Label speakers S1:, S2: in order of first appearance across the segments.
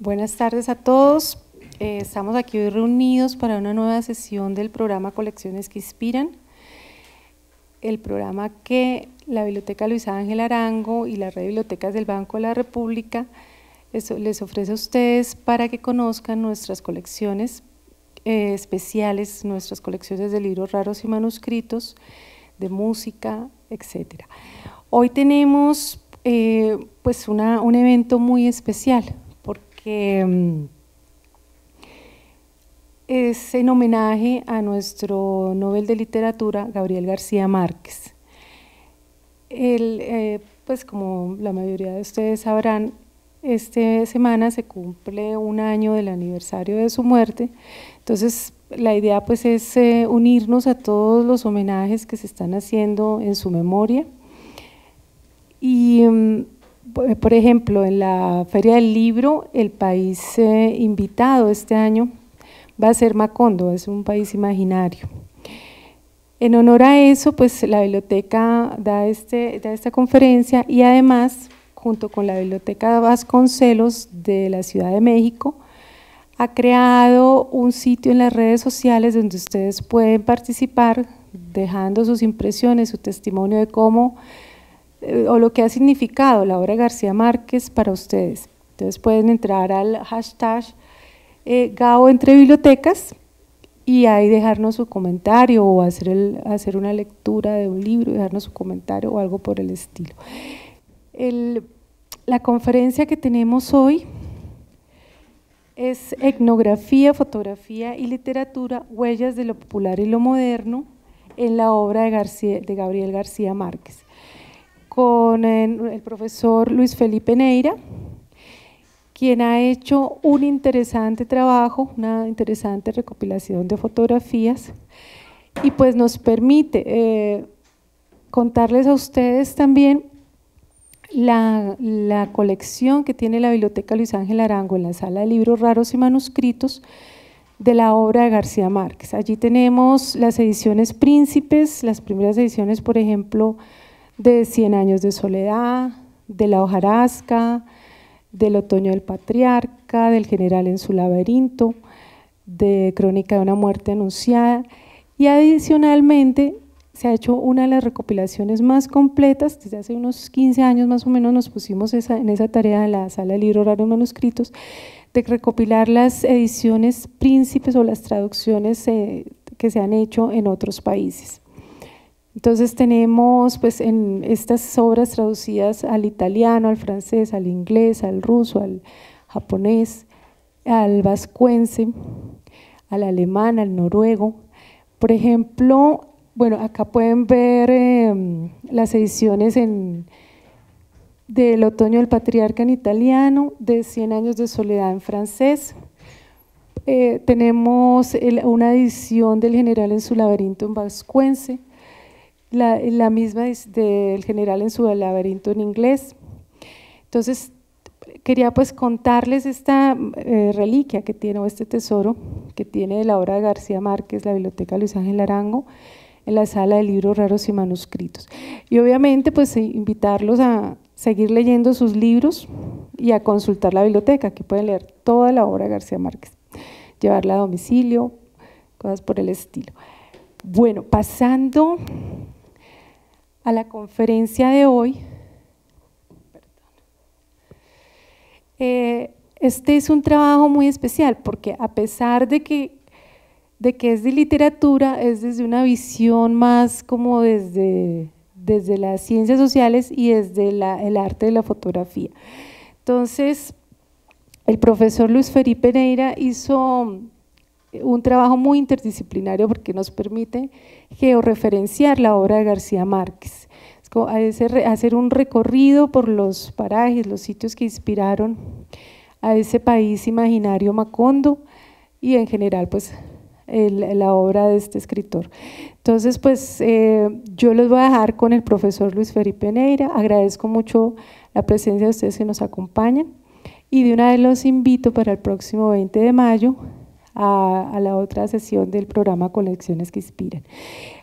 S1: Buenas tardes a todos. Estamos aquí hoy reunidos para una nueva sesión del programa Colecciones que Inspiran, el programa que la Biblioteca Luis Ángel Arango y la Red de Bibliotecas del Banco de la República les ofrece a ustedes para que conozcan nuestras colecciones especiales, nuestras colecciones de libros raros y manuscritos, de música, etc. Hoy tenemos pues un evento muy especial, porque es en homenaje a nuestro Nobel de Literatura, Gabriel García Márquez. Él, pues como la mayoría de ustedes sabrán, esta semana se cumple un año del aniversario de su muerte, entonces la idea pues es unirnos a todos los homenajes que se están haciendo en su memoria. Y por ejemplo, en la Feria del Libro, el país invitado este año va a ser Macondo, es un país imaginario. En honor a eso, pues la biblioteca da esta conferencia y además, junto con la Biblioteca Vasconcelos de la Ciudad de México, ha creado un sitio en las redes sociales donde ustedes pueden participar dejando sus impresiones, su testimonio de cómo o lo que ha significado la obra de García Márquez para ustedes. Entonces pueden entrar al hashtag Gao entre bibliotecas y ahí dejarnos su comentario o hacer una lectura de un libro y dejarnos su comentario o algo por el estilo. La conferencia que tenemos hoy es Etnografía, Fotografía y Literatura, Huellas de lo Popular y lo Moderno en la obra de Gabriel García Márquez, con el profesor Luis Felipe Neira, quien ha hecho un interesante trabajo, una interesante recopilación de fotografías y pues nos permite contarles a ustedes también la colección que tiene la Biblioteca Luis Ángel Arango en la Sala de Libros Raros y Manuscritos de la obra de García Márquez. Allí tenemos las ediciones Príncipes, las primeras ediciones, por ejemplo, de 100 años de soledad, de La hojarasca, del Otoño del Patriarca, del General en su laberinto, de Crónica de una muerte anunciada, y adicionalmente se ha hecho una de las recopilaciones más completas. Desde hace unos 15 años más o menos nos pusimos en esa tarea en la Sala de Libros Raros y Manuscritos de recopilar las ediciones Príncipes o las traducciones que se han hecho en otros países. Entonces tenemos pues en estas obras traducidas al italiano, al francés, al inglés, al ruso, al japonés, al vascuence, al alemán, al noruego. Por ejemplo, bueno, acá pueden ver las ediciones del Otoño del Patriarca en italiano, de 100 años de soledad en francés. Tenemos una edición del General en su laberinto en vascuence, la misma del General en su laberinto en inglés. Entonces quería pues contarles esta reliquia que tiene, o este tesoro que tiene de la obra de García Márquez, la Biblioteca Luis Ángel Arango, en la Sala de Libros Raros y Manuscritos. Y obviamente pues invitarlos a seguir leyendo sus libros y a consultar la biblioteca, que pueden leer toda la obra de García Márquez, llevarla a domicilio, cosas por el estilo. Bueno, pasando a la conferencia de hoy, este es un trabajo muy especial porque a pesar de que es de literatura, es desde una visión más como desde las ciencias sociales y desde el arte de la fotografía. Entonces, el profesor Luis Felipe Neira hizo un trabajo muy interdisciplinario porque nos permite georreferenciar la obra de García Márquez, es como hacer un recorrido por los parajes, los sitios que inspiraron a ese país imaginario Macondo y en general pues la obra de este escritor. Entonces pues yo los voy a dejar con el profesor Luis Felipe Neira. Agradezco mucho la presencia de ustedes que nos acompañan y de una vez los invito para el próximo 20 de mayo a la otra sesión del programa Colecciones que Inspiran.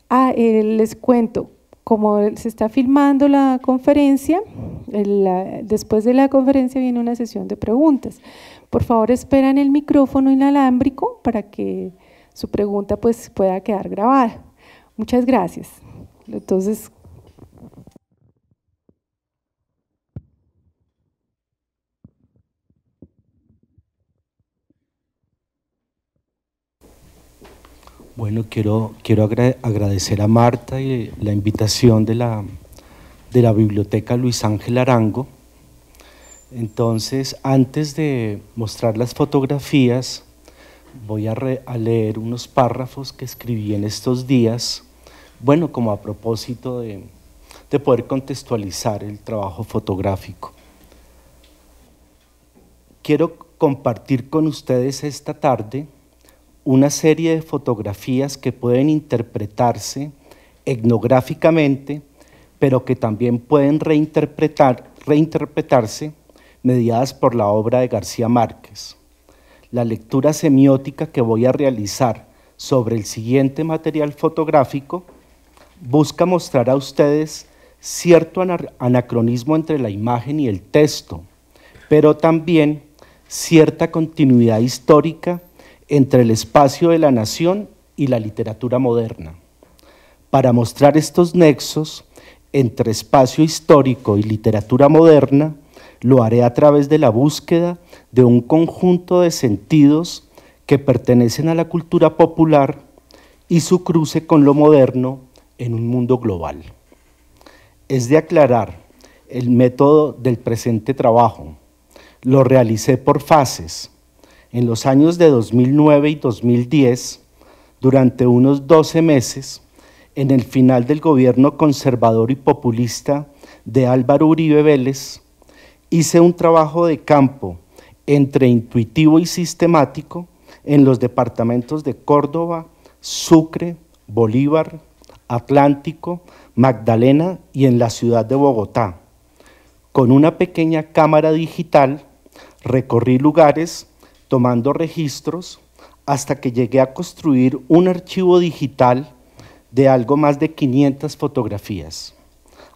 S1: Les cuento, como se está filmando la conferencia, después de la conferencia viene una sesión de preguntas. Por favor, esperan el micrófono inalámbrico para que su pregunta pues pueda quedar grabada. Muchas gracias. Entonces,
S2: bueno, quiero agradecer a Marta y la invitación de la Biblioteca Luis Ángel Arango. Entonces, antes de mostrar las fotografías, voy a leer unos párrafos que escribí en estos días, bueno, como a propósito de poder contextualizar el trabajo fotográfico. Quiero compartir con ustedes esta tarde una serie de fotografías que pueden interpretarse etnográficamente, pero que también pueden reinterpretarse mediadas por la obra de García Márquez. La lectura semiótica que voy a realizar sobre el siguiente material fotográfico busca mostrar a ustedes cierto anacronismo entre la imagen y el texto, pero también cierta continuidad histórica entre el espacio de la nación y la literatura moderna. Para mostrar estos nexos entre espacio histórico y literatura moderna, lo haré a través de la búsqueda de un conjunto de sentidos que pertenecen a la cultura popular y su cruce con lo moderno en un mundo global. Es de aclarar el método del presente trabajo. Lo realicé por fases. En los años de 2009 y 2010, durante unos 12 meses, en el final del gobierno conservador y populista de Álvaro Uribe Vélez, hice un trabajo de campo entre intuitivo y sistemático en los departamentos de Córdoba, Sucre, Bolívar, Atlántico, Magdalena y en la ciudad de Bogotá. Con una pequeña cámara digital recorrí lugares tomando registros hasta que llegué a construir un archivo digital de algo más de 500 fotografías.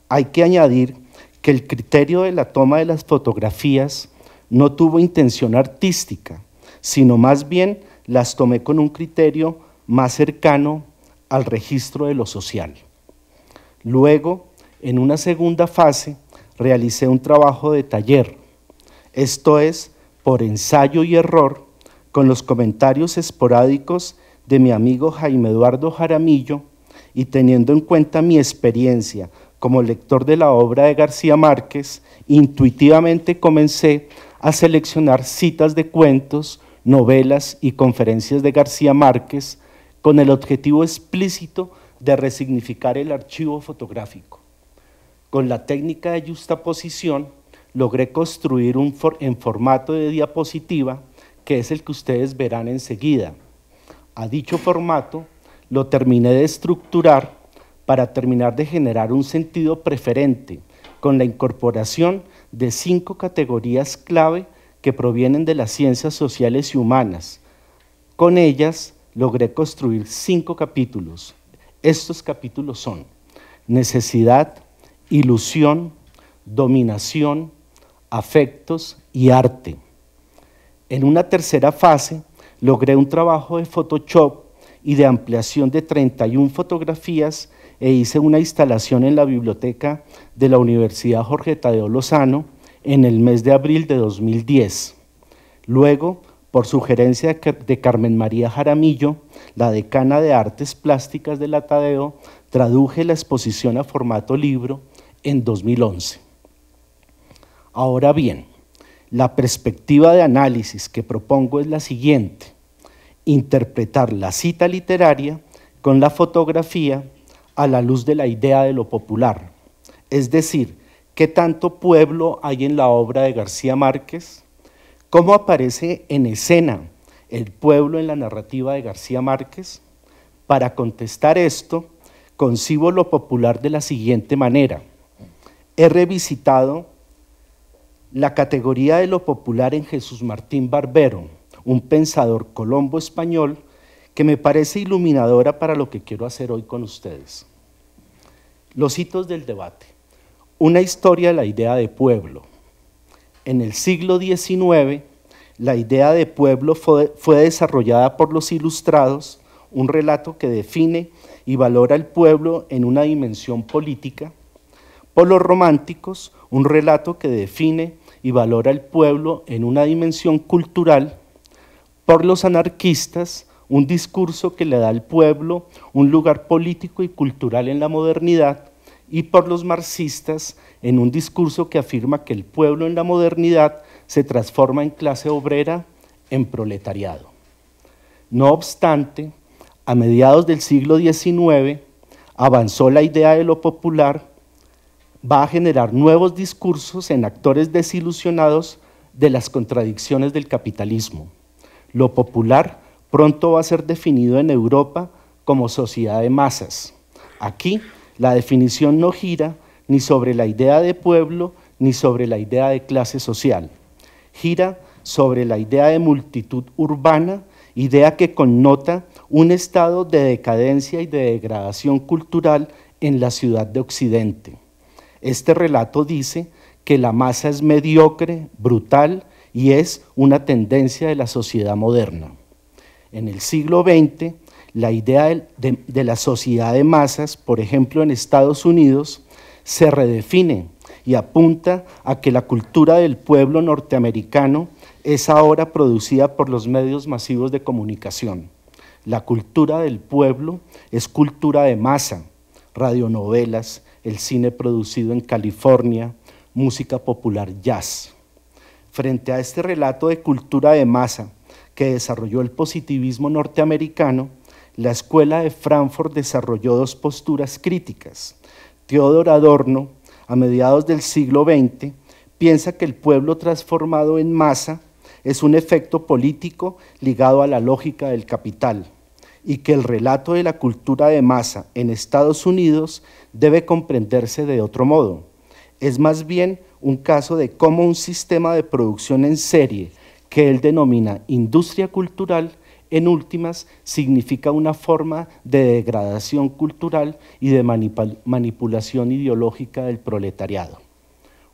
S2: Hay que añadir que el criterio de la toma de las fotografías no tuvo intención artística, sino más bien las tomé con un criterio más cercano al registro de lo social. Luego, en una segunda fase, realicé un trabajo de taller, esto es, por ensayo y error, con los comentarios esporádicos de mi amigo Jaime Eduardo Jaramillo y teniendo en cuenta mi experiencia como lector de la obra de García Márquez, intuitivamente comencé a seleccionar citas de cuentos, novelas y conferencias de García Márquez con el objetivo explícito de resignificar el archivo fotográfico. Con la técnica de yuxtaposición, logré construir en formato de diapositiva, que es el que ustedes verán enseguida. A dicho formato lo terminé de estructurar para terminar de generar un sentido preferente, con la incorporación de 5 categorías clave que provienen de las ciencias sociales y humanas. Con ellas logré construir 5 capítulos. Estos capítulos son necesidad, ilusión, dominación, afectos y arte. En una tercera fase, logré un trabajo de Photoshop y de ampliación de 31 fotografías e hice una instalación en la biblioteca de la Universidad Jorge Tadeo Lozano en el mes de abril de 2010. Luego, por sugerencia de Carmen María Jaramillo, la decana de Artes Plásticas de la Tadeo, traduje la exposición a formato libro en 2011. Ahora bien, la perspectiva de análisis que propongo es la siguiente: interpretar la cita literaria con la fotografía a la luz de la idea de lo popular, es decir, ¿qué tanto pueblo hay en la obra de García Márquez? ¿Cómo aparece en escena el pueblo en la narrativa de García Márquez? Para contestar esto, concibo lo popular de la siguiente manera. He revisitado la categoría de lo popular en Jesús Martín Barbero, un pensador colombo español que me parece iluminadora para lo que quiero hacer hoy con ustedes. Los hitos del debate. Una historia de la idea de pueblo. En el siglo XIX, la idea de pueblo fue desarrollada por los ilustrados, un relato que define y valora el pueblo en una dimensión política; por los románticos, un relato que define y valora el pueblo en una dimensión cultural; por los anarquistas, un discurso que le da al pueblo un lugar político y cultural en la modernidad; y por los marxistas, en un discurso que afirma que el pueblo en la modernidad se transforma en clase obrera, en proletariado. No obstante, a mediados del siglo XIX, avanzó la idea de lo popular, va a generar nuevos discursos en actores desilusionados de las contradicciones del capitalismo. Lo popular pronto va a ser definido en Europa como sociedad de masas. Aquí, la definición no gira ni sobre la idea de pueblo ni sobre la idea de clase social. Gira sobre la idea de multitud urbana, idea que connota un estado de decadencia y de degradación cultural en la ciudad de Occidente. Este relato dice que la masa es mediocre, brutal y es una tendencia de la sociedad moderna. En el siglo XX, la idea de la sociedad de masas, por ejemplo en Estados Unidos, se redefine y apunta a que la cultura del pueblo norteamericano es ahora producida por los medios masivos de comunicación. La cultura del pueblo es cultura de masa, radionovelas, el cine producido en California, música popular, jazz. Frente a este relato de cultura de masa que desarrolló el positivismo norteamericano, la Escuela de Frankfurt desarrolló dos posturas críticas. Theodor Adorno, a mediados del siglo XX, piensa que el pueblo transformado en masa es un efecto político ligado a la lógica del capital y que el relato de la cultura de masa en Estados Unidos debe comprenderse de otro modo. Es más bien un caso de cómo un sistema de producción en serie que él denomina industria cultural, en últimas significa una forma de degradación cultural y de manipulación ideológica del proletariado.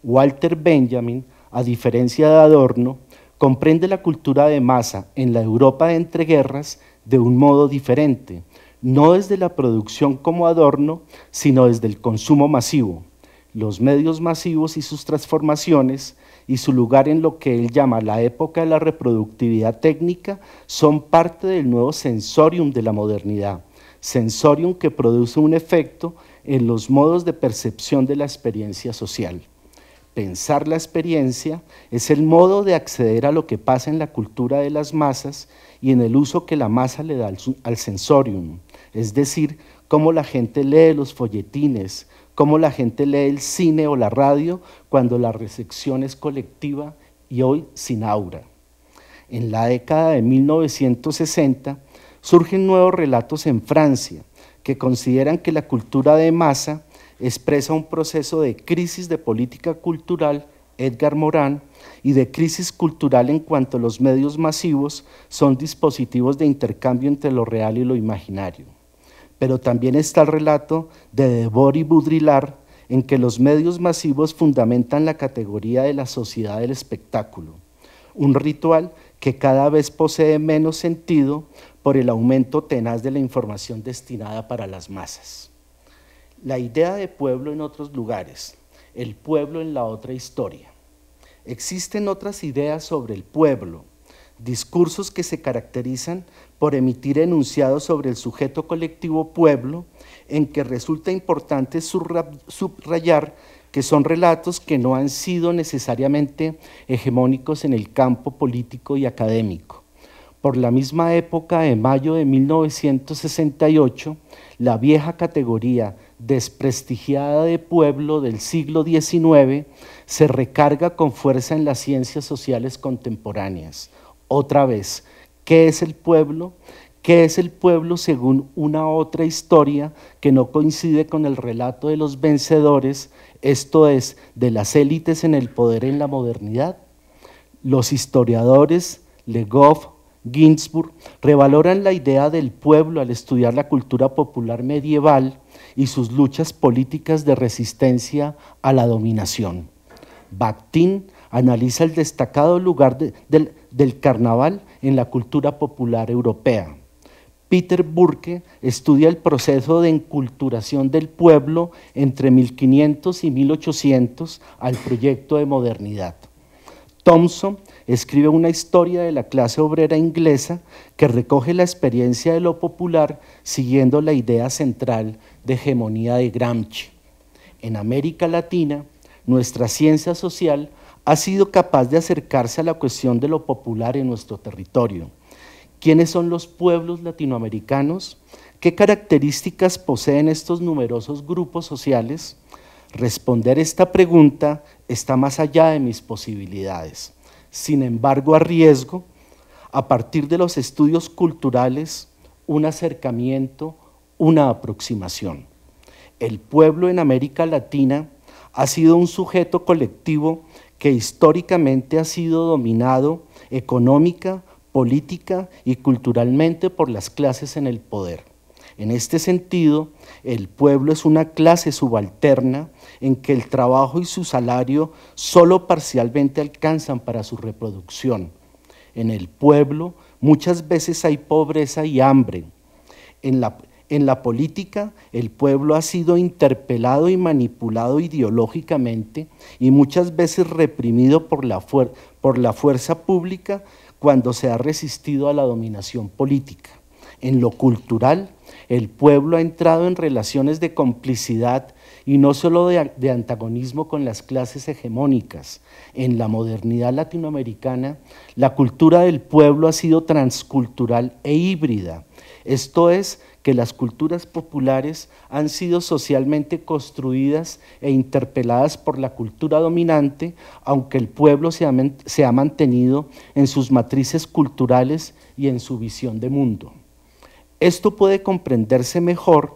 S2: Walter Benjamin, a diferencia de Adorno, comprende la cultura de masa en la Europa de entreguerras de un modo diferente, no desde la producción como Adorno, sino desde el consumo masivo, los medios masivos y sus transformaciones, y su lugar en lo que él llama la época de la reproductividad técnica, son parte del nuevo sensorium de la modernidad, sensorium que produce un efecto en los modos de percepción de la experiencia social. Pensar la experiencia es el modo de acceder a lo que pasa en la cultura de las masas y en el uso que la masa le da al sensorium, es decir, cómo la gente lee los folletines, cómo la gente lee el cine o la radio cuando la recepción es colectiva y hoy sin aura. En la década de 1960 surgen nuevos relatos en Francia que consideran que la cultura de masa expresa un proceso de crisis de política cultural, Edgar Morin, y de crisis cultural en cuanto los medios masivos son dispositivos de intercambio entre lo real y lo imaginario. Pero también está el relato de Debord y Baudrillard, en que los medios masivos fundamentan la categoría de la sociedad del espectáculo, un ritual que cada vez posee menos sentido por el aumento tenaz de la información destinada para las masas. La idea de pueblo en otros lugares, el pueblo en la otra historia. Existen otras ideas sobre el pueblo, discursos que se caracterizan por emitir enunciados sobre el sujeto colectivo pueblo, en que resulta importante subrayar que son relatos que no han sido necesariamente hegemónicos en el campo político y académico. Por la misma época de mayo de 1968, la vieja categoría desprestigiada de pueblo del siglo XIX se recarga con fuerza en las ciencias sociales contemporáneas. Otra vez, ¿qué es el pueblo? ¿Qué es el pueblo según una otra historia que no coincide con el relato de los vencedores, esto es, de las élites en el poder en la modernidad? Los historiadores Le Goff, Ginsburg, revaloran la idea del pueblo al estudiar la cultura popular medieval y sus luchas políticas de resistencia a la dominación. Bakhtin analiza el destacado lugar del carnaval en la cultura popular europea. Peter Burke estudia el proceso de enculturación del pueblo entre 1500 y 1800 al proyecto de modernidad. Thompson escribe una historia de la clase obrera inglesa que recoge la experiencia de lo popular siguiendo la idea central de hegemonía de Gramsci. En América Latina, nuestra ciencia social ha sido capaz de acercarse a la cuestión de lo popular en nuestro territorio. ¿Quiénes son los pueblos latinoamericanos? ¿Qué características poseen estos numerosos grupos sociales? Responder esta pregunta está más allá de mis posibilidades. Sin embargo, arriesgo, a partir de los estudios culturales, un acercamiento, una aproximación. El pueblo en América Latina ha sido un sujeto colectivo que históricamente ha sido dominado económica, política y culturalmente por las clases en el poder. En este sentido, el pueblo es una clase subalterna en que el trabajo y su salario solo parcialmente alcanzan para su reproducción. En el pueblo muchas veces hay pobreza y hambre. En la política, el pueblo ha sido interpelado y manipulado ideológicamente y muchas veces reprimido por la fuerza pública cuando se ha resistido a la dominación política. En lo cultural, el pueblo ha entrado en relaciones de complicidad y no solo de antagonismo con las clases hegemónicas. En la modernidad latinoamericana, la cultura del pueblo ha sido transcultural e híbrida. Esto es, que las culturas populares han sido socialmente construidas e interpeladas por la cultura dominante, aunque el pueblo se ha mantenido en sus matrices culturales y en su visión de mundo. Esto puede comprenderse mejor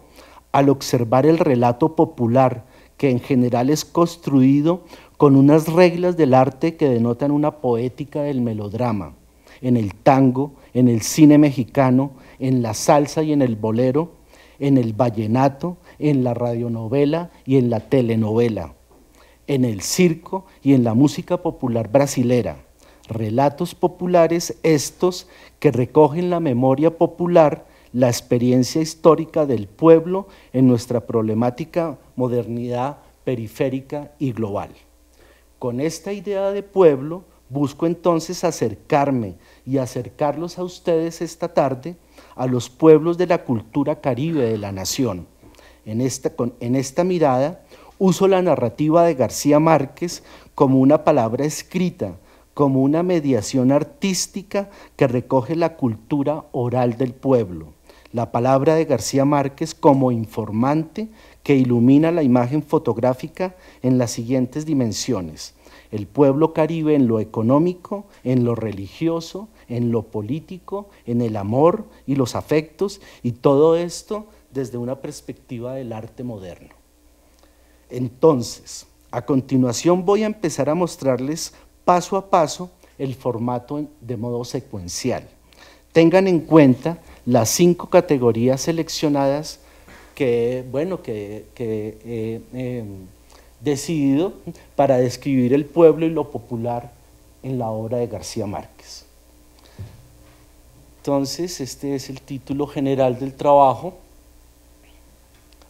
S2: al observar el relato popular, que en general es construido con unas reglas del arte que denotan una poética del melodrama. En el tango, en el cine mexicano, en la salsa y en el bolero, en el vallenato, en la radionovela y en la telenovela, en el circo y en la música popular brasilera. Relatos populares estos que recogen la memoria popular, la experiencia histórica del pueblo en nuestra problemática modernidad periférica y global. Con esta idea de pueblo, busco entonces acercarme y acercarlos a ustedes esta tarde a los pueblos de la cultura caribe de la nación. En esta mirada, uso la narrativa de García Márquez como una palabra escrita, como una mediación artística que recoge la cultura oral del pueblo. La palabra de García Márquez como informante que ilumina la imagen fotográfica en las siguientes dimensiones: el pueblo caribe en lo económico, en lo religioso, en lo político, en el amor y los afectos, y todo esto desde una perspectiva del arte moderno. Entonces, a continuación voy a empezar a mostrarles paso a paso el formato de modo secuencial. Tengan en cuenta las 5 categorías seleccionadas que he decidido para describir el pueblo y lo popular en la obra de García Márquez. Entonces, este es el título general del trabajo.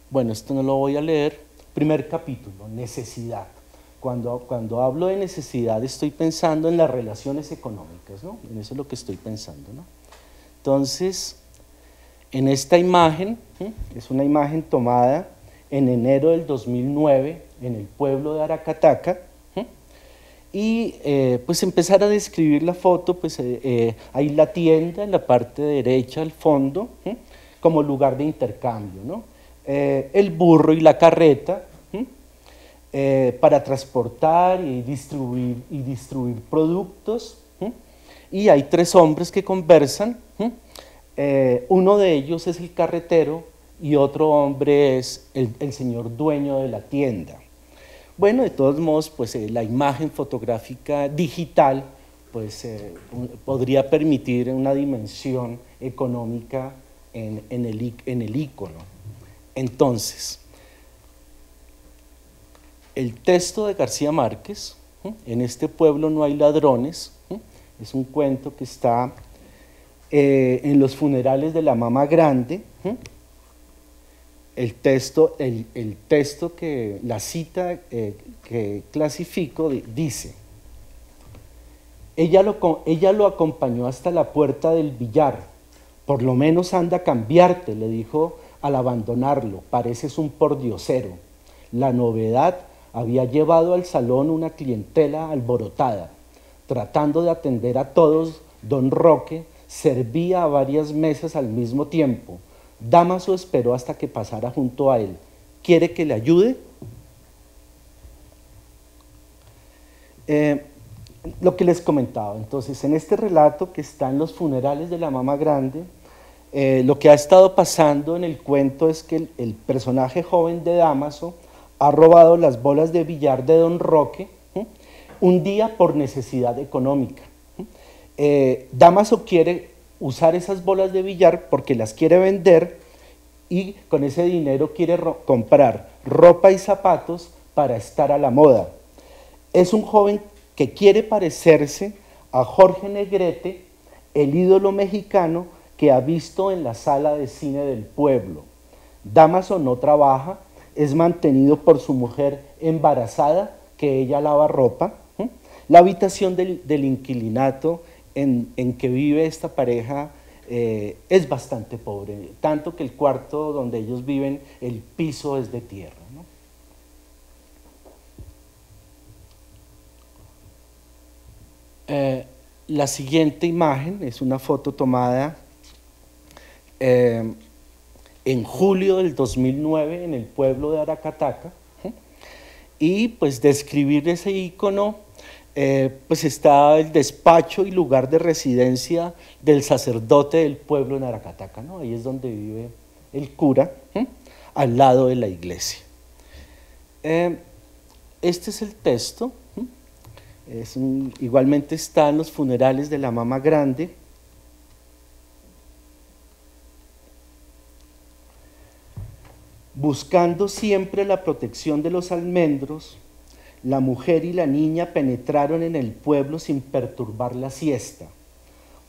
S2: Bueno, esto no lo voy a leer. Primer capítulo, necesidad. Cuando hablo de necesidad estoy pensando en las relaciones económicas, ¿no? En eso es lo que estoy pensando, ¿no? Entonces, en esta imagen, es una imagen tomada en enero del 2009 en el pueblo de Aracataca, y pues empezar a describir la foto, pues hay la tienda en la parte derecha al fondo, como lugar de intercambio, ¿no? El burro y la carreta, para transportar y distribuir productos, y hay 3 hombres que conversan. Uno de ellos es el carretero y otro hombre es el señor dueño de la tienda. Bueno, de todos modos, pues la imagen fotográfica digital pues, podría permitir una dimensión económica en el ícono. Entonces, el texto de García Márquez, En este pueblo no hay ladrones, es un cuento que está en los funerales de la Mama Grande. El texto que, la cita que clasifico dice: ella lo acompañó hasta la puerta del billar. Por lo menos anda a cambiarte, le dijo al abandonarlo, pareces un pordiosero. La novedad había llevado al salón una clientela alborotada. Tratando de atender a todos, don Roque servía a varias mesas al mismo tiempo. Dámaso esperó hasta que pasara junto a él. ¿Quiere que le ayude? Lo que les comentaba, entonces, en este relato que está en los funerales de la Mama Grande, lo que ha estado pasando en el cuento es que el personaje joven de Dámaso ha robado las bolas de billar de don Roque un día por necesidad económica. Dámaso quiere usar esas bolas de billar porque las quiere vender y con ese dinero quiere comprar ropa y zapatos para estar a la moda. Es un joven que quiere parecerse a Jorge Negrete, el ídolo mexicano que ha visto en la sala de cine del pueblo. Dámaso no trabaja, es mantenido por su mujer embarazada, que ella lava ropa. La habitación del inquilinato en que vive esta pareja es bastante pobre, tanto que el cuarto donde ellos viven, el piso es de tierra, ¿no? La siguiente imagen es una foto tomada en julio del 2009 en el pueblo de Aracataca, y pues describir ese ícono, pues está el despacho y lugar de residencia del sacerdote del pueblo en Aracataca, ¿no? Ahí es donde vive el cura, al lado de la iglesia. Este es el texto, igualmente está en los funerales de la Mama Grande. Buscando siempre la protección de los almendros, la mujer y la niña penetraron en el pueblo sin perturbar la siesta.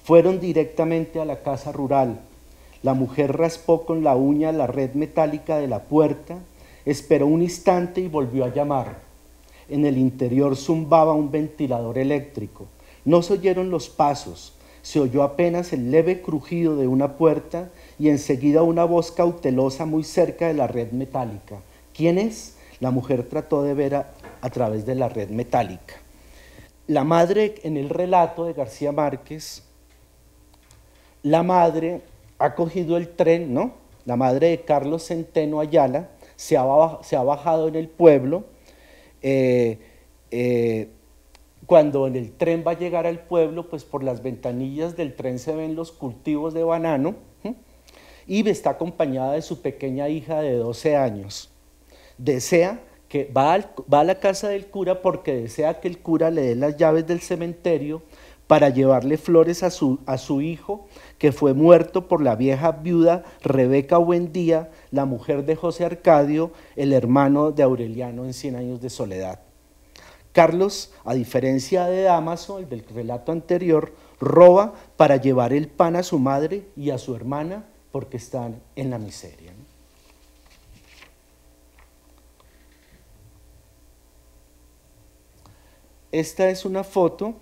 S2: Fueron directamente a la casa rural. La mujer raspó con la uña la red metálica de la puerta, esperó un instante y volvió a llamar. En el interior zumbaba un ventilador eléctrico. No se oyeron los pasos, se oyó apenas el leve crujido de una puerta y enseguida una voz cautelosa muy cerca de la red metálica. ¿Quién es? La mujer trató de ver a través de la red metálica. La madre, en el relato de García Márquez, la madre ha cogido el tren, ¿no? La madre de Carlos Centeno Ayala se ha bajado en el pueblo. Cuando en el tren va a llegar al pueblo, pues por las ventanillas del tren se ven los cultivos de banano, y está acompañada de su pequeña hija de 12 años. Desea que va a la casa del cura porque desea que el cura le dé las llaves del cementerio para llevarle flores a su hijo, que fue muerto por la vieja viuda Rebeca Buendía, la mujer de José Arcadio, el hermano de Aureliano en 100 años de soledad. Carlos, a diferencia de Dámaso, el del relato anterior, roba para llevar el pan a su madre y a su hermana porque están en la miseria, ¿no? Esta es una foto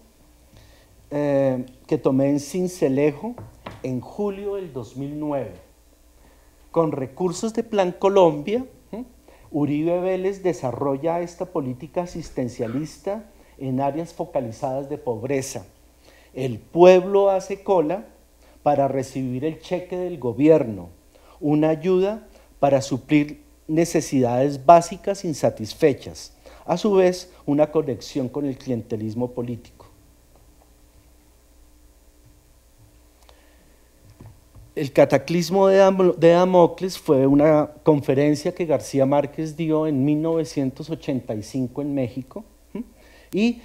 S2: que tomé en Sincelejo en julio del 2009. Con recursos de Plan Colombia, Uribe Vélez desarrolla esta política asistencialista en áreas focalizadas de pobreza. El pueblo hace cola para recibir el cheque del gobierno, una ayuda para suplir necesidades básicas insatisfechas, a su vez una conexión con el clientelismo político. El cataclismo de Damocles fue una conferencia que García Márquez dio en 1985 en México, Y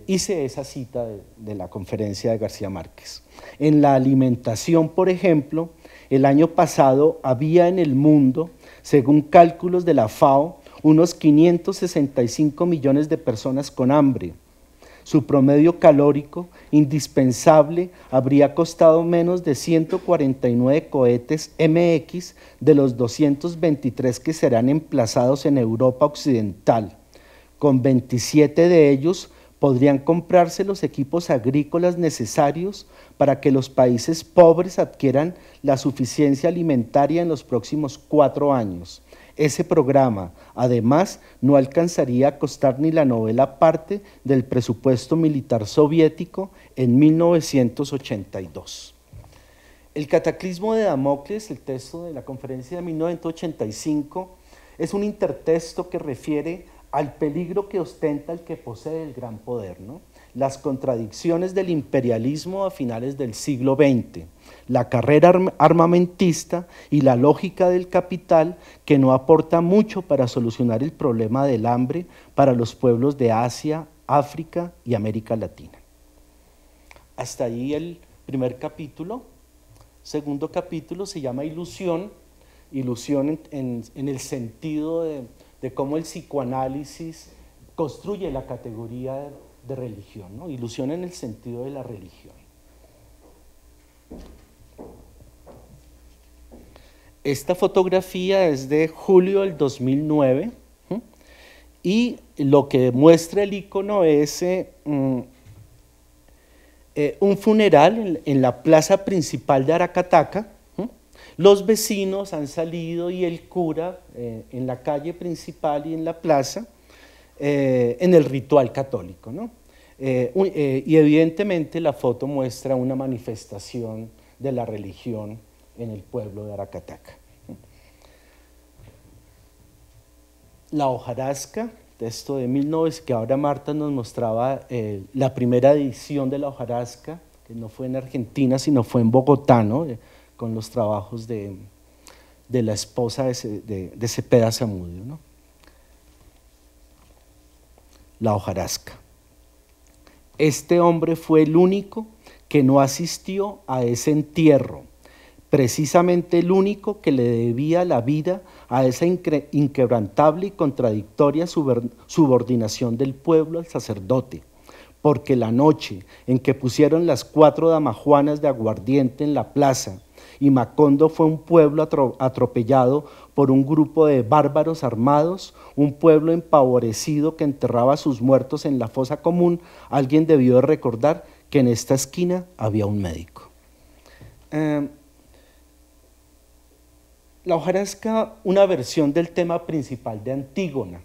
S2: hice esa cita de la conferencia de García Márquez. En la alimentación, por ejemplo, el año pasado había en el mundo, según cálculos de la FAO, unos 565 millones de personas con hambre. Su promedio calórico indispensable habría costado menos de 149 cohetes MX de los 223 que serán emplazados en Europa Occidental. Con 27 de ellos podrían comprarse los equipos agrícolas necesarios para que los países pobres adquieran la suficiencia alimentaria en los próximos 4 años. Ese programa, además, no alcanzaría a costar ni la novela parte del presupuesto militar soviético en 1982. El cataclismo de Damocles, el texto de la conferencia de 1985, es un intertexto que refiere al peligro que ostenta el que posee el gran poder, ¿no? Las contradicciones del imperialismo a finales del siglo XX, la carrera armamentista y la lógica del capital que no aporta mucho para solucionar el problema del hambre para los pueblos de Asia, África y América Latina. Hasta ahí el primer capítulo. Segundo capítulo se llama Ilusión, ilusión en el sentido de cómo el psicoanálisis construye la categoría de religión, ¿no? Ilusión en el sentido de la religión. Esta fotografía es de julio del 2009, y lo que muestra el icono es un funeral en la plaza principal de Aracataca. Los vecinos han salido y el cura en la calle principal y en la plaza en el ritual católico, ¿no? Y evidentemente la foto muestra una manifestación de la religión en el pueblo de Aracataca. La hojarasca, texto de 1900, que ahora Marta nos mostraba la primera edición de la hojarasca, que no fue en Argentina, sino fue en Bogotá, ¿no? Con los trabajos de la esposa de Cepeda Zamudio, ¿no? La hojarasca. Este hombre fue el único que no asistió a ese entierro, precisamente el único que le debía la vida a esa inquebrantable y contradictoria subordinación del pueblo al sacerdote, porque la noche en que pusieron las 4 damajuanas de aguardiente en la plaza y Macondo fue un pueblo atropellado por un grupo de bárbaros armados, un pueblo empavorecido que enterraba a sus muertos en la fosa común, alguien debió de recordar que en esta esquina había un médico. La hojarasca, una versión del tema principal de Antígona,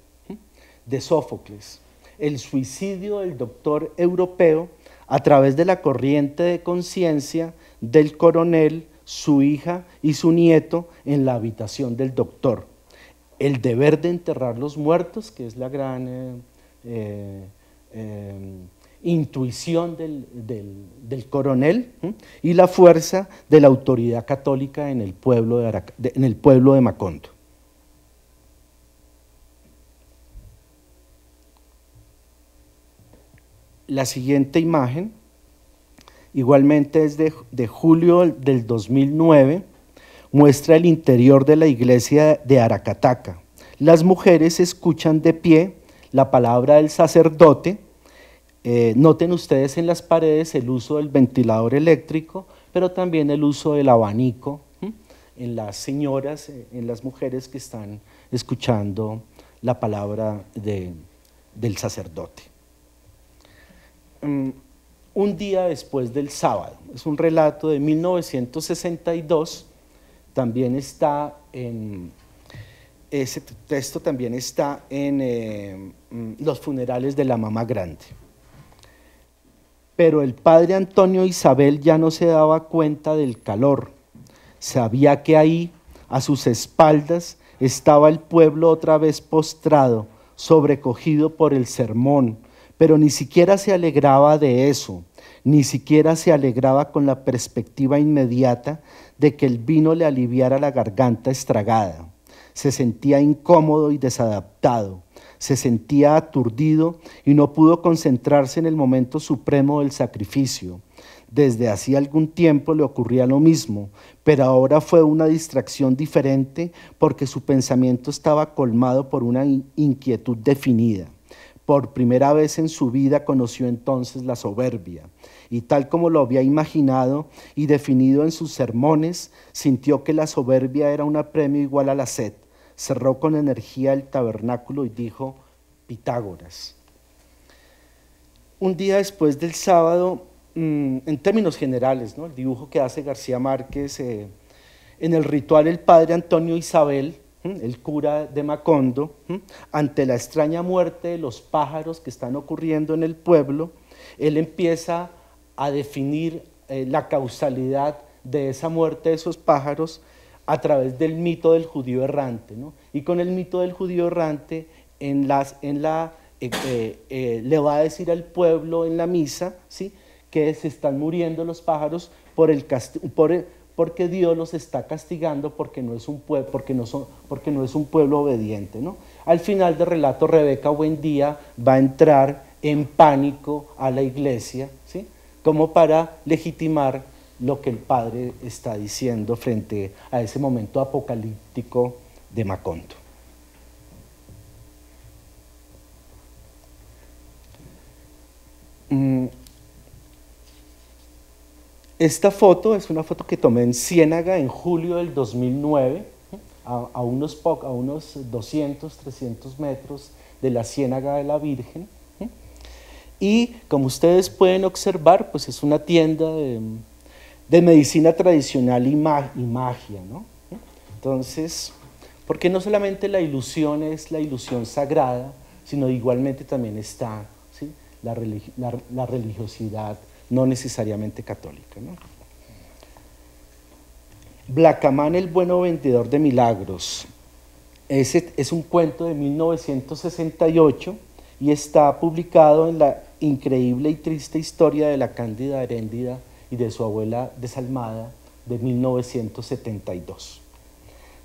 S2: de Sófocles, el suicidio del doctor europeo a través de la corriente de conciencia del coronel, su hija y su nieto en la habitación del doctor. El deber de enterrar los muertos, que es la gran intuición del coronel, y la fuerza de la autoridad católica en el pueblo de Macondo. La siguiente imagen, igualmente es de julio del 2009, muestra el interior de la iglesia de Aracataca. Las mujeres escuchan de pie la palabra del sacerdote. Noten ustedes en las paredes el uso del ventilador eléctrico, pero también el uso del abanico en las señoras, en las mujeres que están escuchando la palabra del sacerdote. Un día después del sábado, es un relato de 1962, también está en, ese texto también está en los funerales de la mamá grande. Pero el padre Antonio Isabel ya no se daba cuenta del calor, sabía que ahí, a sus espaldas, estaba el pueblo otra vez postrado, sobrecogido por el sermón, pero ni siquiera se alegraba de eso, ni siquiera se alegraba con la perspectiva inmediata de que el vino le aliviara la garganta estragada. Se sentía incómodo y desadaptado, se sentía aturdido y no pudo concentrarse en el momento supremo del sacrificio. Desde hacía algún tiempo le ocurría lo mismo, pero ahora fue una distracción diferente porque su pensamiento estaba colmado por una inquietud definida. Por primera vez en su vida conoció entonces la soberbia, y tal como lo había imaginado y definido en sus sermones, sintió que la soberbia era un apremio igual a la sed. Cerró con energía el tabernáculo y dijo: Pitágoras. Un día después del sábado, en términos generales, ¿no?, el dibujo que hace García Márquez, en el ritual el padre Antonio Isabel, el cura de Macondo, ante la extraña muerte de los pájaros que están ocurriendo en el pueblo, él empieza a definir la causalidad de esa muerte de esos pájaros a través del mito del judío errante, ¿no? Y con el mito del judío errante le va a decir al pueblo en la misa, ¿sí?, que se están muriendo los pájaros porque Dios los está castigando porque no es un pueblo obediente, ¿no? Al final del relato, Rebeca Buendía va a entrar en pánico a la iglesia, ¿sí?, como para legitimar lo que el padre está diciendo frente a ese momento apocalíptico de Macondo. Esta foto es una foto que tomé en Ciénaga en julio del 2009, a unos 200, 300 metros de la Ciénaga de la Virgen. Y como ustedes pueden observar, pues es una tienda de medicina tradicional y magia, ¿no? Entonces, porque no solamente la ilusión es la ilusión sagrada, sino igualmente también está, ¿sí?, la religiosidad no necesariamente católica, ¿no? Blacamán, el bueno vendedor de milagros. Ese es un cuento de 1968 y está publicado en La increíble y triste historia de la Cándida Heréndida y de su abuela desalmada, de 1972.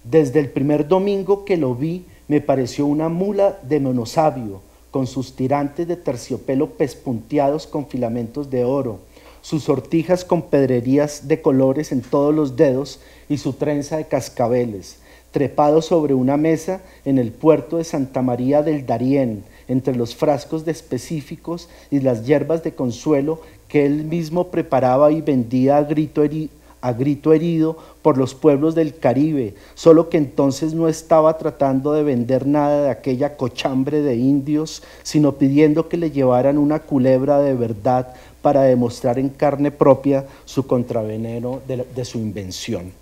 S2: Desde el primer domingo que lo vi, me pareció una mula de monosabio, con sus tirantes de terciopelo pespunteados con filamentos de oro, sus sortijas con pedrerías de colores en todos los dedos y su trenza de cascabeles, trepado sobre una mesa en el puerto de Santa María del Darién, entre los frascos de específicos y las hierbas de consuelo que él mismo preparaba y vendía a grito herido por los pueblos del Caribe, solo que entonces no estaba tratando de vender nada de aquella cochambre de indios, sino pidiendo que le llevaran una culebra de verdad para demostrar en carne propia su contraveneno de su invención.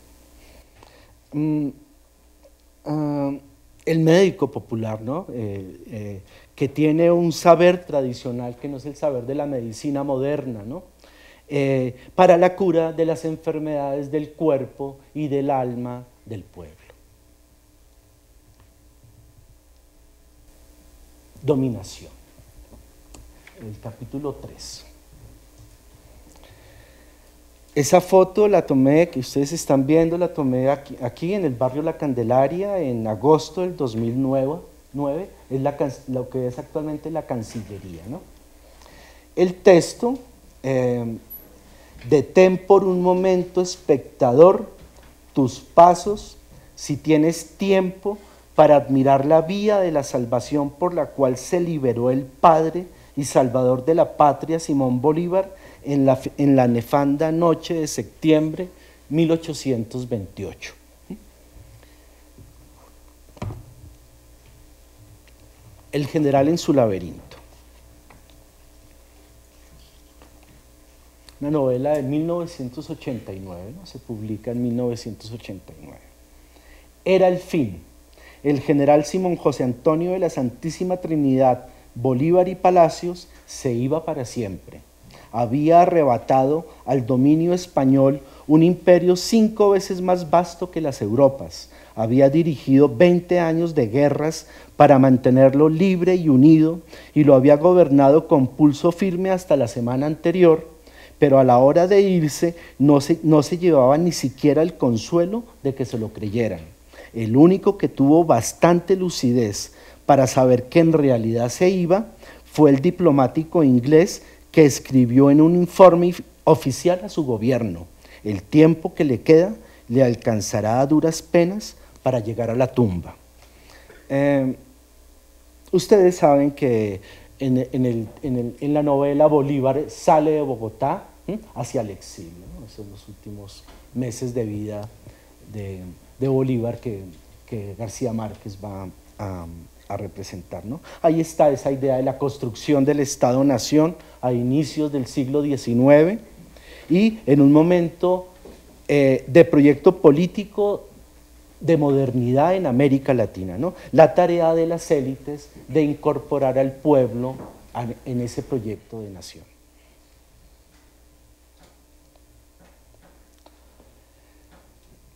S2: El médico popular, ¿no?, que tiene un saber tradicional que no es el saber de la medicina moderna, ¿no?, para la cura de las enfermedades del cuerpo y del alma del pueblo. Dominación. El capítulo 3. Esa foto la tomé, que ustedes están viendo, la tomé aquí en el barrio La Candelaria en agosto del 2009, es lo que es actualmente la Cancillería, ¿no? El texto, detén por un momento, espectador, tus pasos, si tienes tiempo, para admirar la vía de la salvación por la cual se liberó el Padre y Salvador de la patria Simón Bolívar en la nefanda noche de septiembre 1828. El general en su laberinto. Una novela de 1989, ¿no? Se publica en 1989. Era el fin. El general Simón José Antonio de la Santísima Trinidad, Bolívar y Palacios se iba para siempre. Había arrebatado al dominio español un imperio 5 veces más vasto que las Europas. Había dirigido 20 años de guerras para mantenerlo libre y unido, y lo había gobernado con pulso firme hasta la semana anterior, pero a la hora de irse no se llevaba ni siquiera el consuelo de que se lo creyeran. El único que tuvo bastante lucidez para saber que en realidad se iba, fue el diplomático inglés que escribió en un informe oficial a su gobierno: el tiempo que le queda le alcanzará a duras penas para llegar a la tumba. Ustedes saben que en la novela Bolívar sale de Bogotá hacia el exilio, ¿no? Esos son los últimos meses de vida de Bolívar que García Márquez va a representar, ¿no? Ahí está esa idea de la construcción del Estado-Nación a inicios del siglo XIX y en un momento de proyecto político de modernidad en América Latina, ¿no? La tarea de las élites de incorporar al pueblo en ese proyecto de nación.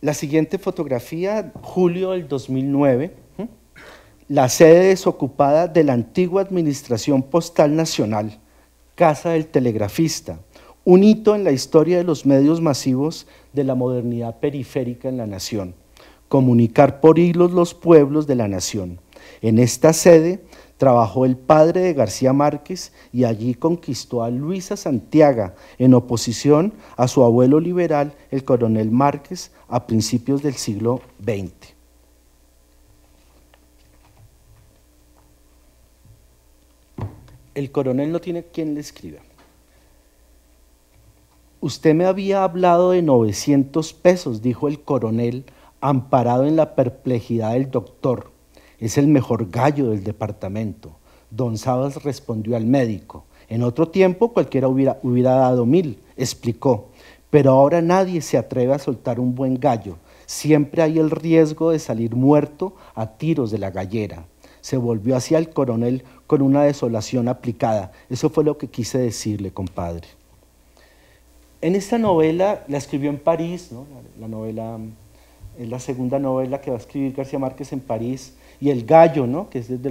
S2: La siguiente fotografía, julio del 2009, la sede desocupada de la antigua Administración Postal Nacional, Casa del Telegrafista, un hito en la historia de los medios masivos de la modernidad periférica en la nación. Comunicar por hilos los pueblos de la nación. En esta sede trabajó el padre de García Márquez y allí conquistó a Luisa Santiago en oposición a su abuelo liberal, el coronel Márquez, a principios del siglo XX. El coronel no tiene quien le escriba. Usted me había hablado de 900 pesos, dijo el coronel, amparado en la perplejidad del doctor. Es el mejor gallo del departamento. Don Sabas respondió al médico. En otro tiempo cualquiera hubiera dado 1000, explicó, pero ahora nadie se atreve a soltar un buen gallo. Siempre hay el riesgo de salir muerto a tiros de la gallera. Se volvió hacia el coronel con una desolación aplicada. Eso fue lo que quise decirle, compadre. En esta novela, la escribió en París, ¿no? La novela es la segunda novela que va a escribir García Márquez en París, y el gallo, ¿no? Que es de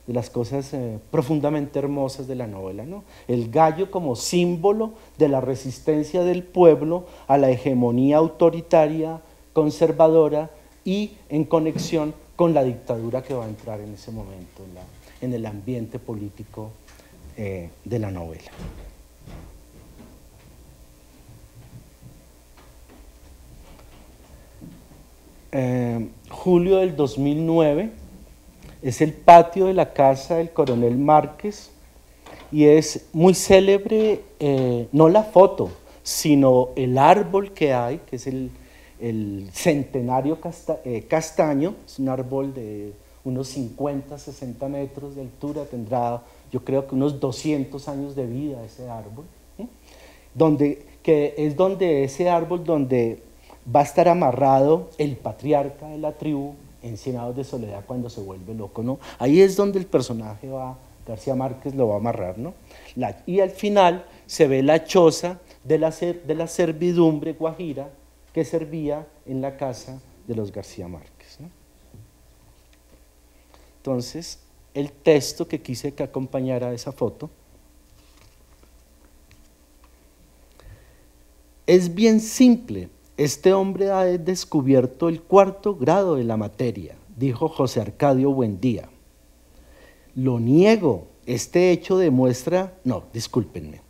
S2: las cosas profundamente hermosas de la novela, ¿no? El gallo como símbolo de la resistencia del pueblo a la hegemonía autoritaria, conservadora y en conexión con la dictadura que va a entrar en ese momento en el ambiente político de la novela. Julio del 2009, es el patio de la casa del coronel Márquez y es muy célebre, no la foto, sino el árbol que hay, que es el centenario castaño, es un árbol de unos 50, 60 metros de altura, tendrá yo creo que unos 200 años de vida ese árbol, que es donde ese árbol donde va a estar amarrado el patriarca de la tribu en Cienados de Soledad cuando se vuelve loco, ¿no? Ahí es donde el personaje García Márquez lo va a amarrar, ¿no? Y al final se ve la choza de la servidumbre guajira que servía en la casa de los García Márquez, ¿no? Entonces, el texto que quise que acompañara a esa foto es bien simple. Este hombre ha descubierto el 4º grado de la materia, dijo José Arcadio Buendía. Lo niego, este hecho demuestra, no, discúlpenme.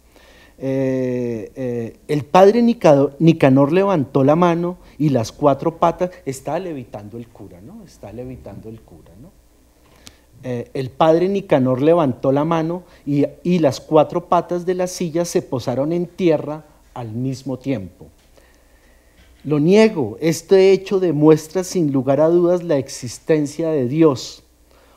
S2: El padre Nicanor levantó la mano y las 4 patas, está levitando el cura, ¿no? Está levitando el cura, ¿no? El padre Nicanor levantó la mano y las 4 patas de la silla se posaron en tierra al mismo tiempo. Lo niego, este hecho demuestra sin lugar a dudas la existencia de Dios.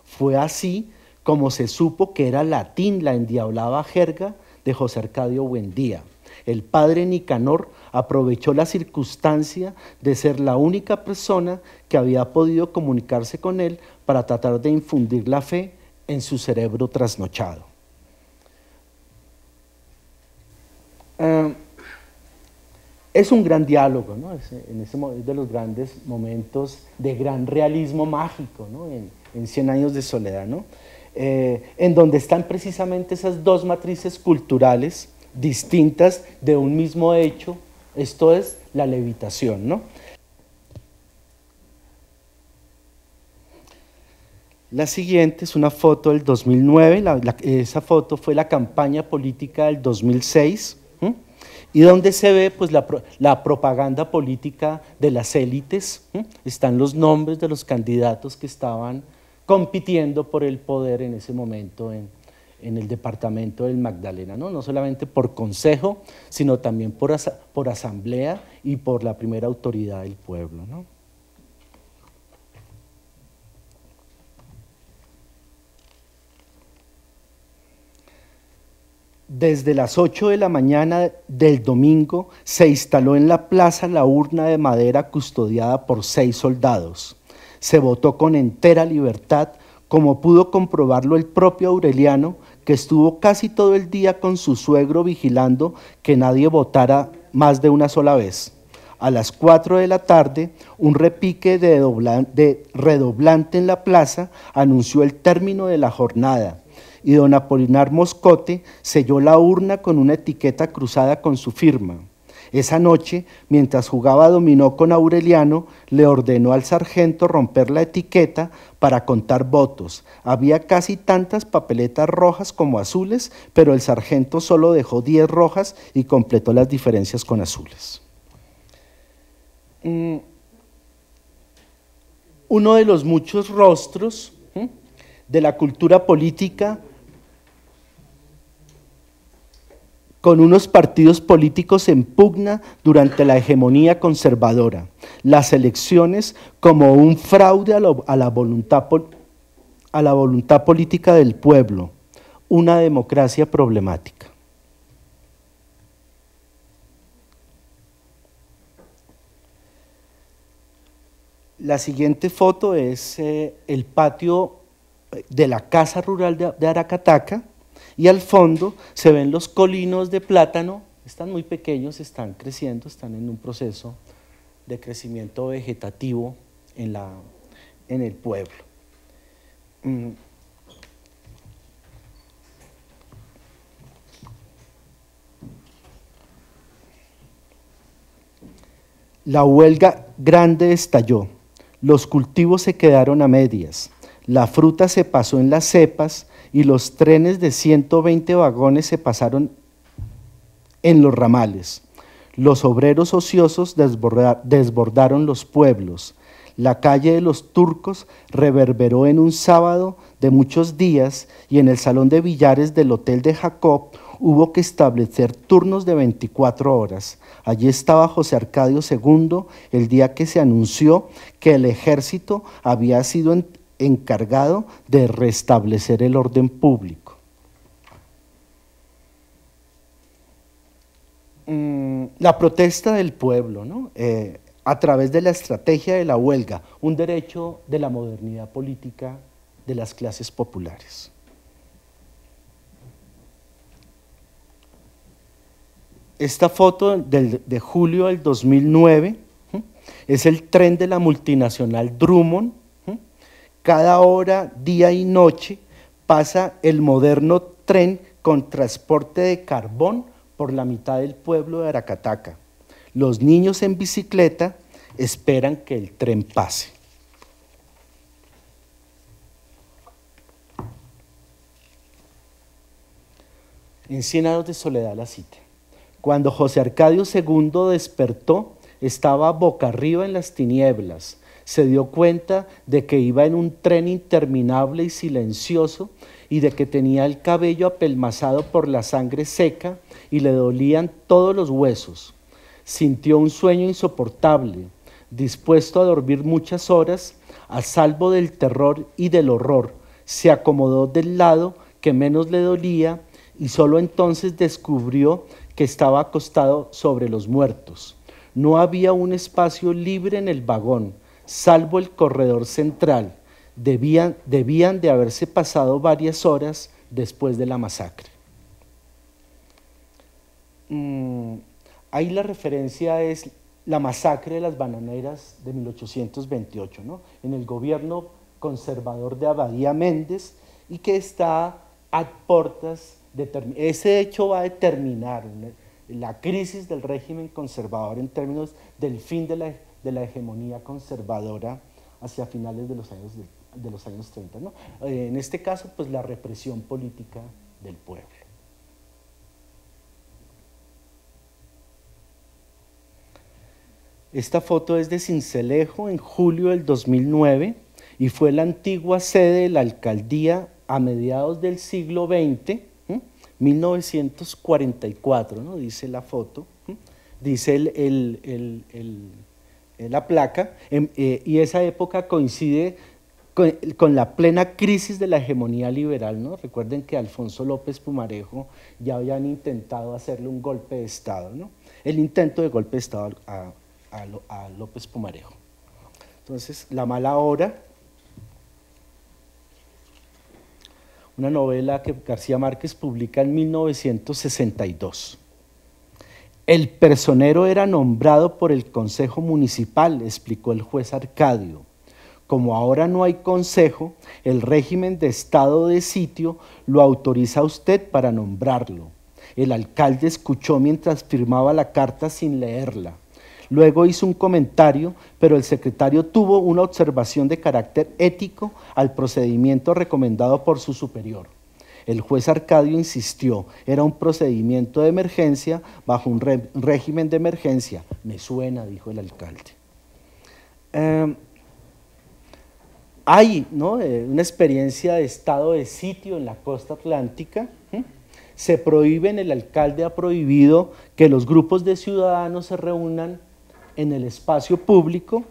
S2: Fue así como se supo que era latín la endiablada jerga de José Arcadio Buendía. El padre Nicanor aprovechó la circunstancia de ser la única persona que había podido comunicarse con él para tratar de infundir la fe en su cerebro trasnochado. Es un gran diálogo, ¿no? Es de los grandes momentos de gran realismo mágico, ¿no? En 100 años de soledad, ¿no? En donde están precisamente esas 2 matrices culturales distintas de un mismo hecho, esto es la levitación, ¿no? La siguiente es una foto del 2009, esa foto fue la campaña política del 2006, ¿sí? Y donde se ve pues, la propaganda política de las élites, ¿sí? Están los nombres de los candidatos que estaban compitiendo por el poder en ese momento en el departamento del Magdalena, ¿no? No solamente por consejo, sino también por asamblea y por la primera autoridad del pueblo, ¿no? Desde las 8 de la mañana del domingo se instaló en la plaza la urna de madera custodiada por 6 soldados. Se votó con entera libertad, como pudo comprobarlo el propio Aureliano, que estuvo casi todo el día con su suegro vigilando que nadie votara más de una sola vez. A las 4 de la tarde, un repique de redoblante en la plaza anunció el término de la jornada, y don Apolinar Moscote selló la urna con una etiqueta cruzada con su firma. Esa noche, mientras jugaba dominó con Aureliano, le ordenó al sargento romper la etiqueta para contar votos. Había casi tantas papeletas rojas como azules, pero el sargento solo dejó 10 rojas y completó las diferencias con azules. Uno de los muchos rostros de la cultura política con unos partidos políticos en pugna durante la hegemonía conservadora, las elecciones como un fraude a la voluntad política del pueblo, una democracia problemática. La siguiente foto es el patio de la Casa Rural de Aracataca, y al fondo se ven los colinos de plátano, están muy pequeños, están creciendo, están en un proceso de crecimiento vegetativo en el pueblo. La huelga grande estalló, los cultivos se quedaron a medias, la fruta se pasó en las cepas y los trenes de 120 vagones se pasaron en los ramales. Los obreros ociosos desbordaron los pueblos. La calle de los turcos reverberó en un sábado de muchos días y en el salón de billares del Hotel de Jacob hubo que establecer turnos de 24 horas. Allí estaba José Arcadio II el día que se anunció que el ejército había sido encargado de restablecer el orden público. La protesta del pueblo, ¿no? A través de la estrategia de la huelga, un derecho de la modernidad política de las clases populares. Esta foto de julio del 2009 es el tren de la multinacional Drummond. Cada hora, día y noche pasa el moderno tren con transporte de carbón por la mitad del pueblo de Aracataca. Los niños en bicicleta esperan que el tren pase. En 100 años de soledad la cita. Cuando José Arcadio II despertó, estaba boca arriba en las tinieblas. Se dio cuenta de que iba en un tren interminable y silencioso y de que tenía el cabello apelmazado por la sangre seca y le dolían todos los huesos. Sintió un sueño insoportable, dispuesto a dormir muchas horas, a salvo del terror y del horror. Se acomodó del lado que menos le dolía y solo entonces descubrió que estaba acostado sobre los muertos. No había un espacio libre en el vagón, salvo el corredor central. Debían de haberse pasado varias horas después de la masacre. Ahí la referencia es la masacre de las bananeras de 1828, ¿no? En el gobierno conservador de Abadía Méndez, y que está a portas de ese hecho va a determinar la crisis del régimen conservador en términos del fin de la hegemonía conservadora hacia finales de los años de los años 30, ¿no? En este caso, pues la represión política del pueblo. Esta foto es de Sincelejo en julio del 2009 y fue la antigua sede de la alcaldía a mediados del siglo XX, 1944, ¿no? Dice la foto, dice la placa, y esa época coincide con la plena crisis de la hegemonía liberal, ¿no? Recuerden que Alfonso López Pumarejo ya habían intentado hacerle un golpe de Estado, ¿no? El intento de golpe de Estado a López Pumarejo. Entonces, La mala hora, una novela que García Márquez publica en 1962. El personero era nombrado por el Consejo Municipal, explicó el juez Arcadio. Como ahora no hay consejo, el régimen de estado de sitio lo autoriza a usted para nombrarlo. El alcalde escuchó mientras firmaba la carta sin leerla. Luego hizo un comentario, pero el secretario tuvo una observación de carácter ético al procedimiento recomendado por su superior. El juez Arcadio insistió, era un procedimiento de emergencia bajo un régimen de emergencia. Me suena, dijo el alcalde. Hay, ¿no?, una experiencia de estado de sitio en la costa atlántica. Se prohíben, el alcalde ha prohibido que los grupos de ciudadanos se reúnan en el espacio público.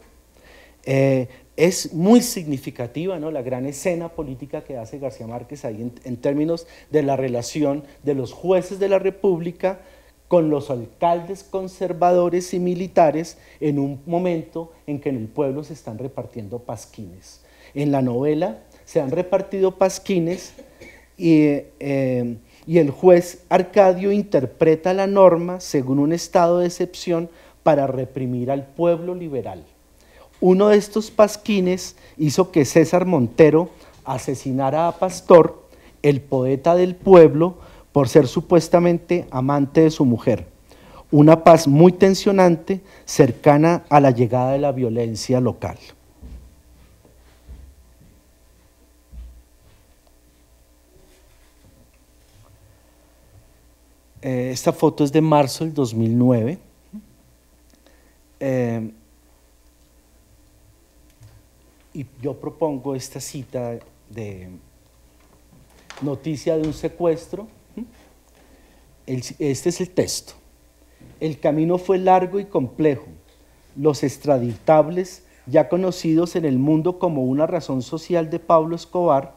S2: Es muy significativa, ¿no?, la gran escena política que hace García Márquez ahí en términos de la relación de los jueces de la República con los alcaldes conservadores y militares en un momento en que en el pueblo se están repartiendo pasquines. En la novela se han repartido pasquines y el juez Arcadio interpreta la norma según un estado de excepción para reprimir al pueblo liberal. Uno de estos pasquines hizo que César Montero asesinara a Pastor, el poeta del pueblo, por ser supuestamente amante de su mujer. Una paz muy tensionante, cercana a la llegada de la violencia local. Esta foto es de marzo del 2009. Y yo propongo esta cita de noticia de un secuestro. Este es el texto. El camino fue largo y complejo. Los extraditables, ya conocidos en el mundo como una razón social de Pablo Escobar,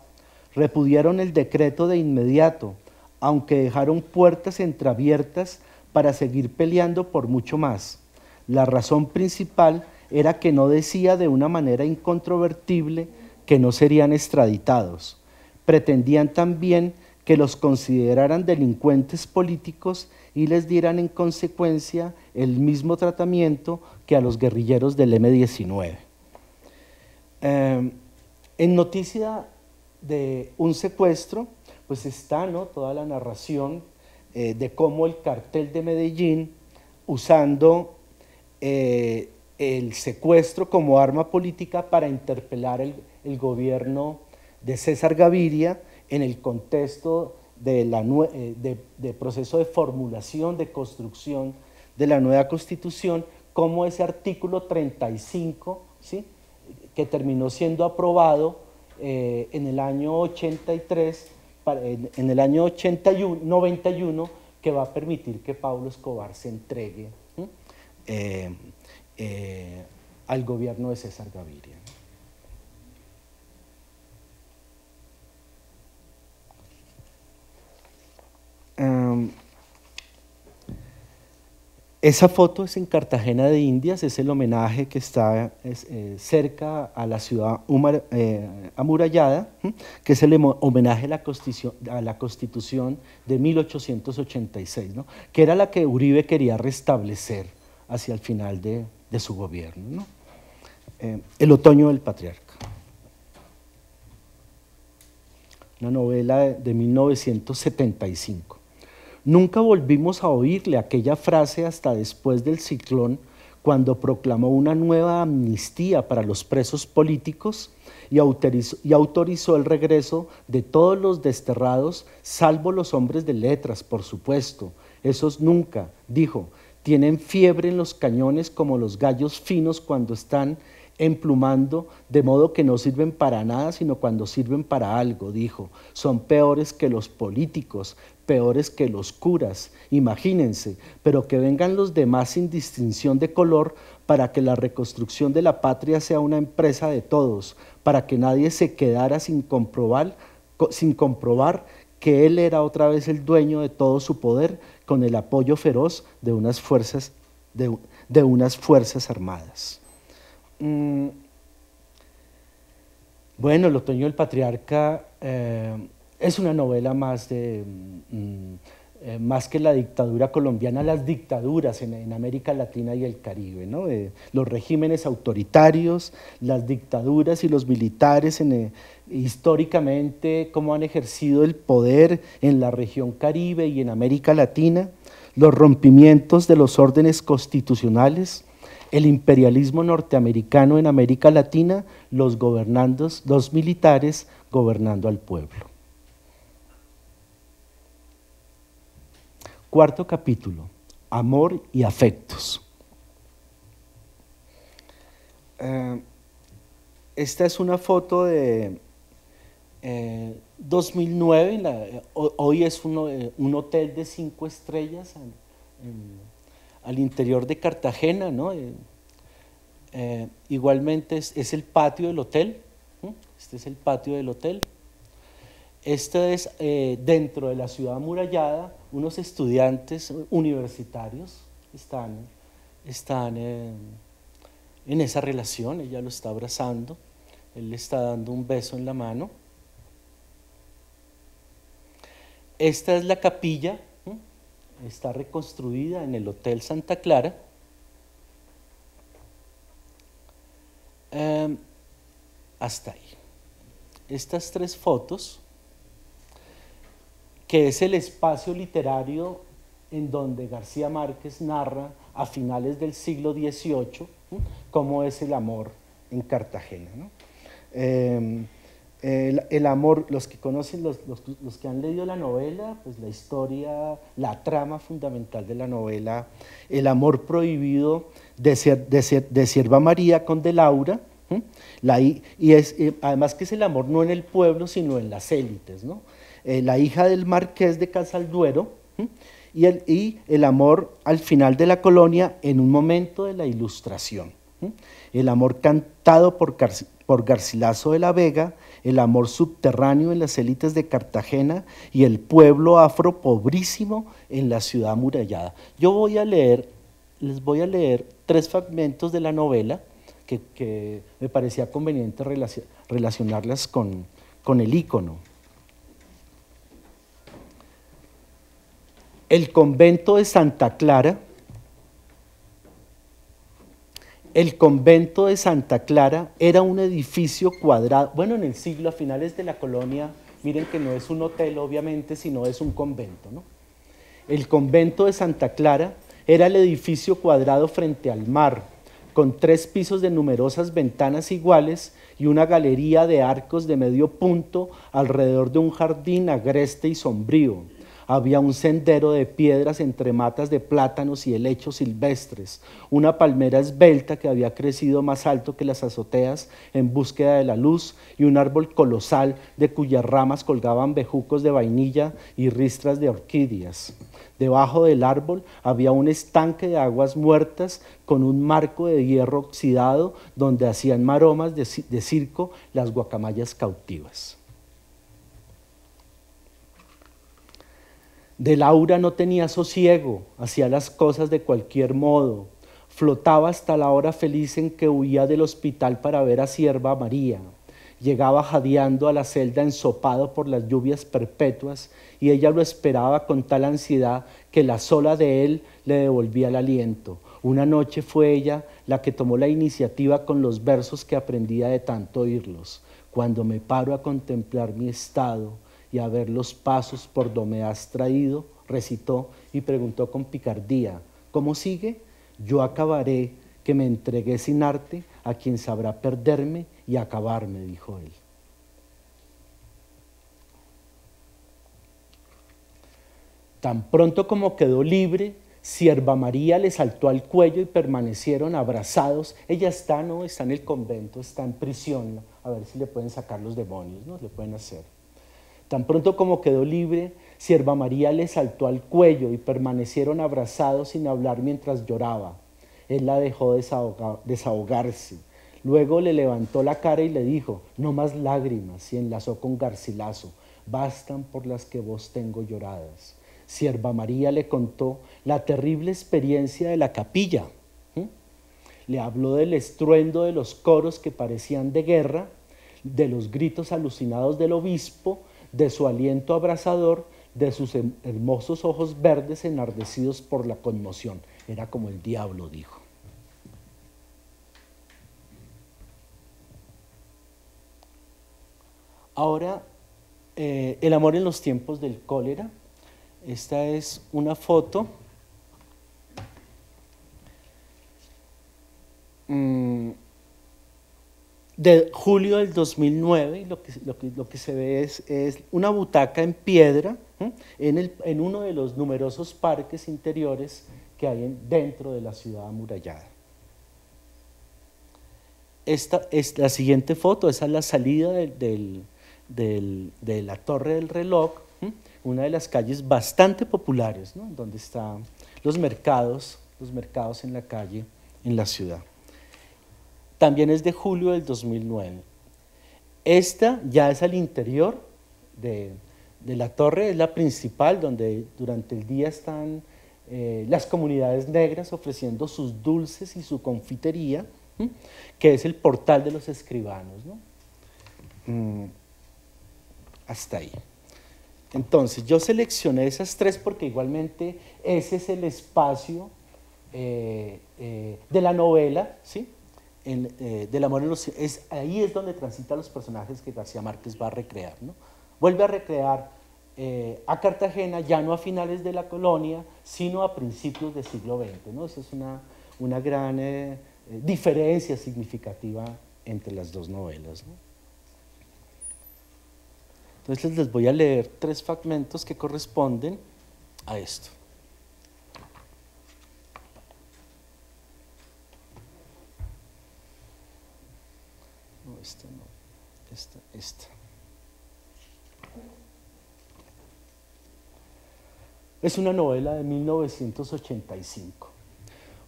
S2: repudiaron el decreto de inmediato, aunque dejaron puertas entreabiertas para seguir peleando por mucho más. La razón principal era que no decía de una manera incontrovertible que no serían extraditados. Pretendían también que los consideraran delincuentes políticos y les dieran en consecuencia el mismo tratamiento que a los guerrilleros del M-19. En noticia de un secuestro, pues está, ¿no?, toda la narración de cómo el cartel de Medellín, usando el secuestro como arma política para interpelar el gobierno de César Gaviria en el contexto de proceso de formulación, de construcción de la nueva Constitución, como ese artículo 35, ¿sí?, que terminó siendo aprobado en el año 83, en el año 91, que va a permitir que Pablo Escobar se entregue al gobierno de César Gaviria. Esa foto es en Cartagena de Indias, es el homenaje que está cerca a la ciudad amurallada, que es el homenaje a la Constitución de 1886, ¿no?, que era la que Uribe quería restablecer hacia el final de su gobierno, ¿no? El otoño del patriarca. Una novela de 1975. Nunca volvimos a oírle aquella frase hasta después del ciclón, cuando proclamó una nueva amnistía para los presos políticos y autorizó el regreso de todos los desterrados, salvo los hombres de letras, por supuesto. Esos nunca, dijo, tienen fiebre en los cañones como los gallos finos cuando están emplumando, de modo que no sirven para nada, sino cuando sirven para algo, dijo. Son peores que los políticos, peores que los curas, imagínense, pero que vengan los demás sin distinción de color para que la reconstrucción de la patria sea una empresa de todos, para que nadie se quedara sin comprobar que él era otra vez el dueño de todo su poder, con el apoyo feroz de unas fuerzas, de unas fuerzas armadas. Bueno, El otoño del patriarca es una novela más que la dictadura colombiana, las dictaduras en América Latina y el Caribe, ¿no? Los regímenes autoritarios, las dictaduras y los militares, históricamente cómo han ejercido el poder en la región Caribe y en América Latina, los rompimientos de los órdenes constitucionales, el imperialismo norteamericano en América Latina, los militares gobernando al pueblo. Cuarto capítulo, amor y afectos. Esta es una foto de 2009, hoy es un hotel de 5 estrellas al interior de Cartagena, ¿no? Igualmente es el patio del hotel, ¿no? Este es el patio del hotel. Este es dentro de la ciudad amurallada, unos estudiantes universitarios están en esa relación, ella lo está abrazando, él le está dando un beso en la mano. Esta es la capilla, está reconstruida en el Hotel Santa Clara. Hasta ahí. Estas 3 fotos, que es el espacio literario en donde García Márquez narra a finales del siglo XVIII cómo es el amor en Cartagena, ¿no? El amor, los que conocen, los que han leído la novela, pues la historia, la trama fundamental de la novela, el amor prohibido de Sierva María con de Laura, además que es el amor no en el pueblo, sino en las élites, ¿no? La hija del marqués de Casalduero, y el amor al final de la colonia en un momento de la Ilustración. El amor cantado por Garcilaso de la Vega, el amor subterráneo en las élites de Cartagena y el pueblo afro pobrísimo en la ciudad amurallada. Les voy a leer 3 fragmentos de la novela que me parecía conveniente relacionarlas con el ícono. El convento de Santa Clara. El convento de Santa Clara era un edificio cuadrado, bueno, en el siglo, a finales de la colonia, miren que no es un hotel obviamente, sino es un convento, ¿no? El convento de Santa Clara era el edificio cuadrado frente al mar, con 3 pisos de numerosas ventanas iguales y una galería de arcos de medio punto alrededor de un jardín agreste y sombrío. Había un sendero de piedras entre matas de plátanos y helechos silvestres, una palmera esbelta que había crecido más alto que las azoteas en búsqueda de la luz y un árbol colosal de cuyas ramas colgaban bejucos de vainilla y ristras de orquídeas. Debajo del árbol había un estanque de aguas muertas con un marco de hierro oxidado donde hacían maromas de circo las guacamayas cautivas. De Laura no tenía sosiego, hacía las cosas de cualquier modo, flotaba hasta la hora feliz en que huía del hospital para ver a Sierva María. Llegaba jadeando a la celda ensopado por las lluvias perpetuas y ella lo esperaba con tal ansiedad que la sola de él le devolvía el aliento. Una noche fue ella la que tomó la iniciativa con los versos que aprendía de tanto oírlos. Cuando me paro a contemplar mi estado y a ver los pasos por donde me has traído, recitó y preguntó con picardía, ¿cómo sigue? Yo acabaré que me entregué sin arte a quien sabrá perderme y acabarme, dijo él. Tan pronto como quedó libre, Sierva María le saltó al cuello y permanecieron abrazados. Ella está, ¿no? Está en el convento, está en prisión, ¿no? A ver si le pueden sacar los demonios, ¿no? Le pueden hacer. Tan pronto como quedó libre, Sierva María le saltó al cuello y permanecieron abrazados sin hablar mientras lloraba. Él la dejó desahogarse. Luego le levantó la cara y le dijo, no más lágrimas, y enlazó con Garcilaso, bastan por las que vos tengo lloradas. Sierva María le contó la terrible experiencia de la capilla. Le habló del estruendo de los coros que parecían de guerra, de los gritos alucinados del obispo, de su aliento abrasador, de sus hermosos ojos verdes enardecidos por la conmoción. Era como el diablo, dijo. Ahora, el amor en los tiempos del cólera. Esta es una foto de julio del 2009. Lo que se ve es una butaca en piedra en uno de los numerosos parques interiores que hay dentro de la ciudad amurallada. Esta es la siguiente foto, esa es la salida de la Torre del Reloj, una de las calles bastante populares, ¿no? Donde están los mercados en la calle, en la ciudad. También es de julio del 2009. Esta ya es al interior de la torre, es la principal, donde durante el día están las comunidades negras ofreciendo sus dulces y su confitería, que es el portal de los escribanos, ¿no? Hasta ahí. Entonces, yo seleccioné esas tres porque igualmente ese es el espacio de la novela, ¿sí? Del amor en los... ahí es donde transitan los personajes que García Márquez va a recrear, ¿no? Vuelve a recrear a Cartagena, ya no a finales de la colonia, sino a principios del siglo XX, ¿no? Esa es una gran diferencia significativa entre las dos novelas, ¿no? Entonces les voy a leer tres fragmentos que corresponden a esto. No, esta no, esta. Es una novela de 1985.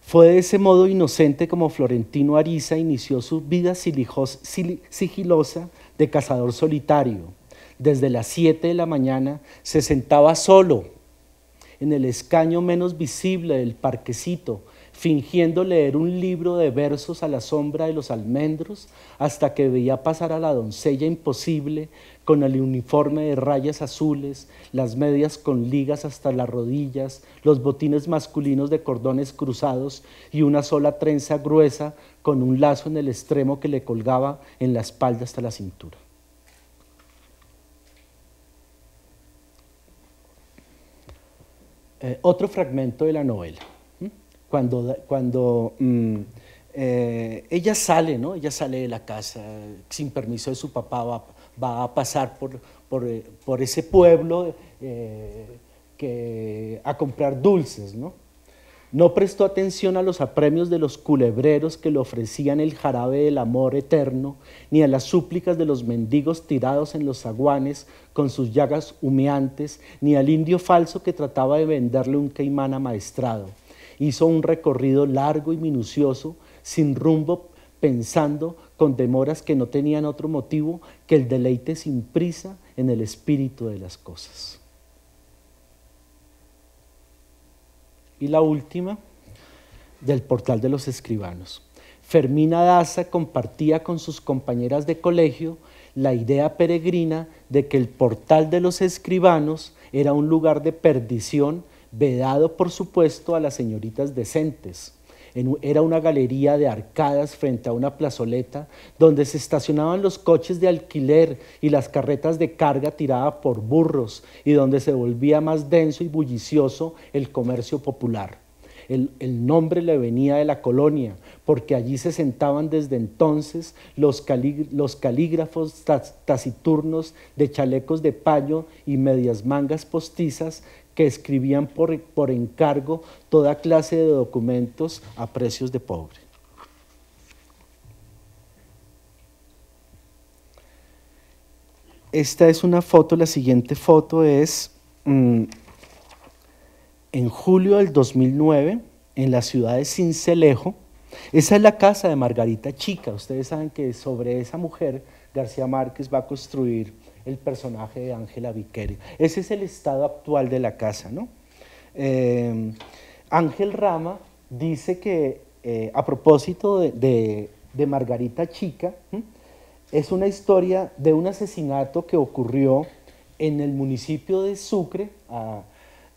S2: Fue de ese modo inocente como Florentino Ariza inició su vida sigilosa de cazador solitario. Desde las 7 de la mañana se sentaba solo en el escaño menos visible del parquecito, fingiendo leer un libro de versos a la sombra de los almendros, hasta que veía pasar a la doncella imposible con el uniforme de rayas azules, las medias con ligas hasta las rodillas, los botines masculinos de cordones cruzados y una sola trenza gruesa con un lazo en el extremo que le colgaba en la espalda hasta la cintura. Otro fragmento de la novela, cuando ella sale, ¿no? Ella sale de la casa sin permiso de su papá, va a pasar por ese pueblo a comprar dulces, ¿no? No prestó atención a los apremios de los culebreros que le ofrecían el jarabe del amor eterno, ni a las súplicas de los mendigos tirados en los zaguanes con sus llagas humeantes, ni al indio falso que trataba de venderle un caimán amaestrado. Hizo un recorrido largo y minucioso, sin rumbo, pensando con demoras que no tenían otro motivo que el deleite sin prisa en el espíritu de las cosas. Y la última, del portal de los escribanos. Fermina Daza compartía con sus compañeras de colegio la idea peregrina de que el portal de los escribanos era un lugar de perdición vedado, por supuesto, a las señoritas decentes. Era una galería de arcadas frente a una plazoleta donde se estacionaban los coches de alquiler y las carretas de carga tiradas por burros y donde se volvía más denso y bullicioso el comercio popular. el nombre le venía de la colonia, porque allí se sentaban desde entonces los calígrafos taciturnos de chalecos de paño y medias mangas postizas que escribían por encargo toda clase de documentos a precios de pobre. Esta es una foto, la siguiente foto es en julio del 2009, en la ciudad de Sincelejo. Esa es la casa de Margarita Chica. Ustedes saben que sobre esa mujer García Márquez va a construir el personaje de Ángela Viquerio. Ese es el estado actual de la casa, ¿no? Ángel Rama dice que a propósito de Margarita Chica, es una historia de un asesinato que ocurrió en el municipio de Sucre,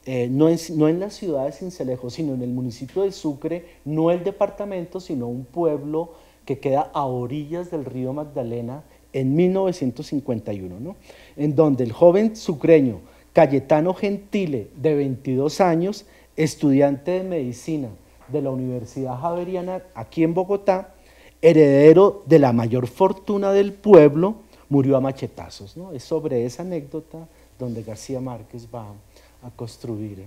S2: no en la ciudad de Sincelejo, sino en el municipio de Sucre, no el departamento, sino un pueblo que queda a orillas del río Magdalena en 1951, ¿no? En donde el joven sucreño Cayetano Gentile, de 22 años, estudiante de medicina de la Universidad Javeriana aquí en Bogotá, heredero de la mayor fortuna del pueblo, murió a machetazos, ¿no? Es sobre esa anécdota donde García Márquez va a construir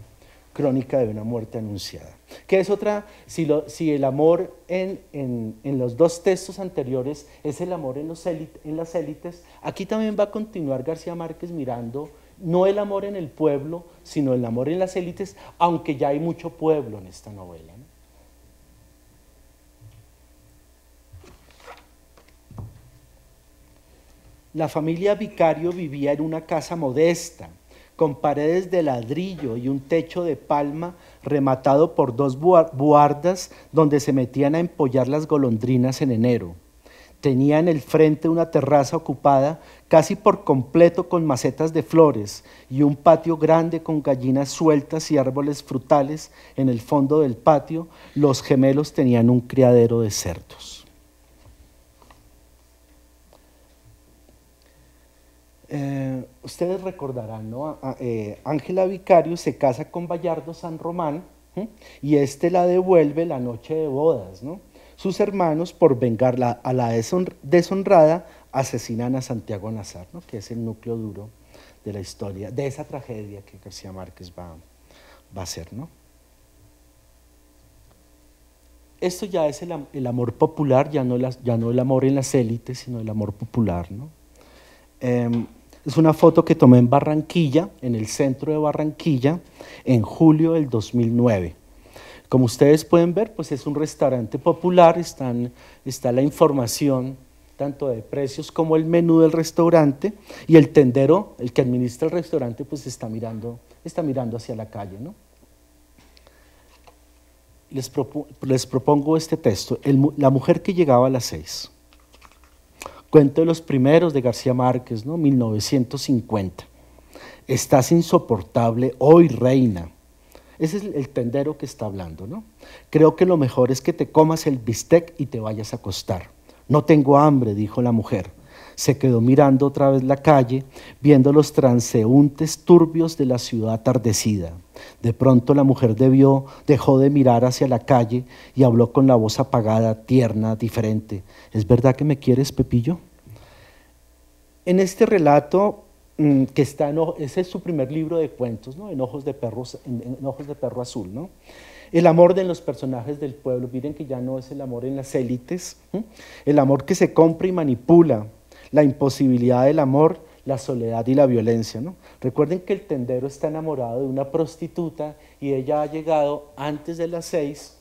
S2: Crónica de una muerte anunciada. Que es otra, si el amor en los dos textos anteriores es el amor en las élites, aquí también va a continuar García Márquez mirando no el amor en el pueblo, sino el amor en las élites, aunque ya hay mucho pueblo en esta novela, ¿no? La familia Vicario vivía en una casa modesta, con paredes de ladrillo y un techo de palma rematado por dos buhardas donde se metían a empollar las golondrinas en enero. Tenía en el frente una terraza ocupada casi por completo con macetas de flores y un patio grande con gallinas sueltas y árboles frutales. En el fondo del patio, los gemelos tenían un criadero de cerdos. Ustedes recordarán, ¿no? Ángela Vicario se casa con Bayardo San Román, y este la devuelve la noche de bodas, ¿no? Sus hermanos, por vengarla a la deshonrada, asesinan a Santiago Nazar, ¿no? Que es el núcleo duro de la historia, de esa tragedia que García Márquez va a hacer, ¿no? Esto ya es el amor popular, ya no el amor en las élites, sino el amor popular, ¿no? Es una foto que tomé en Barranquilla, en el centro de Barranquilla, en julio del 2009. Como ustedes pueden ver, pues es un restaurante popular, está la información tanto de precios como el menú del restaurante, y el tendero, el que administra el restaurante, pues está mirando hacia la calle, ¿no? Les propongo este texto, La mujer que llegaba a las 6. Cuento de los primeros de García Márquez, ¿no? 1950. Estás insoportable hoy, reina. Ese es el tendero que está hablando, ¿no? Creo que lo mejor es que te comas el bistec y te vayas a acostar. No tengo hambre, dijo la mujer. Se quedó mirando otra vez la calle, viendo los transeúntes turbios de la ciudad atardecida. De pronto la mujer dejó de mirar hacia la calle y habló con la voz apagada, tierna, diferente. ¿Es verdad que me quieres, Pepillo? En este relato, que ese es su primer libro de cuentos, ¿no? En ojos de perro azul, ¿no? El amor de los personajes del pueblo, miren que ya no es el amor en las élites, el amor que se compra y manipula, la imposibilidad del amor, la soledad y la violencia, ¿no? Recuerden que el tendero está enamorado de una prostituta y ella ha llegado antes de las 6,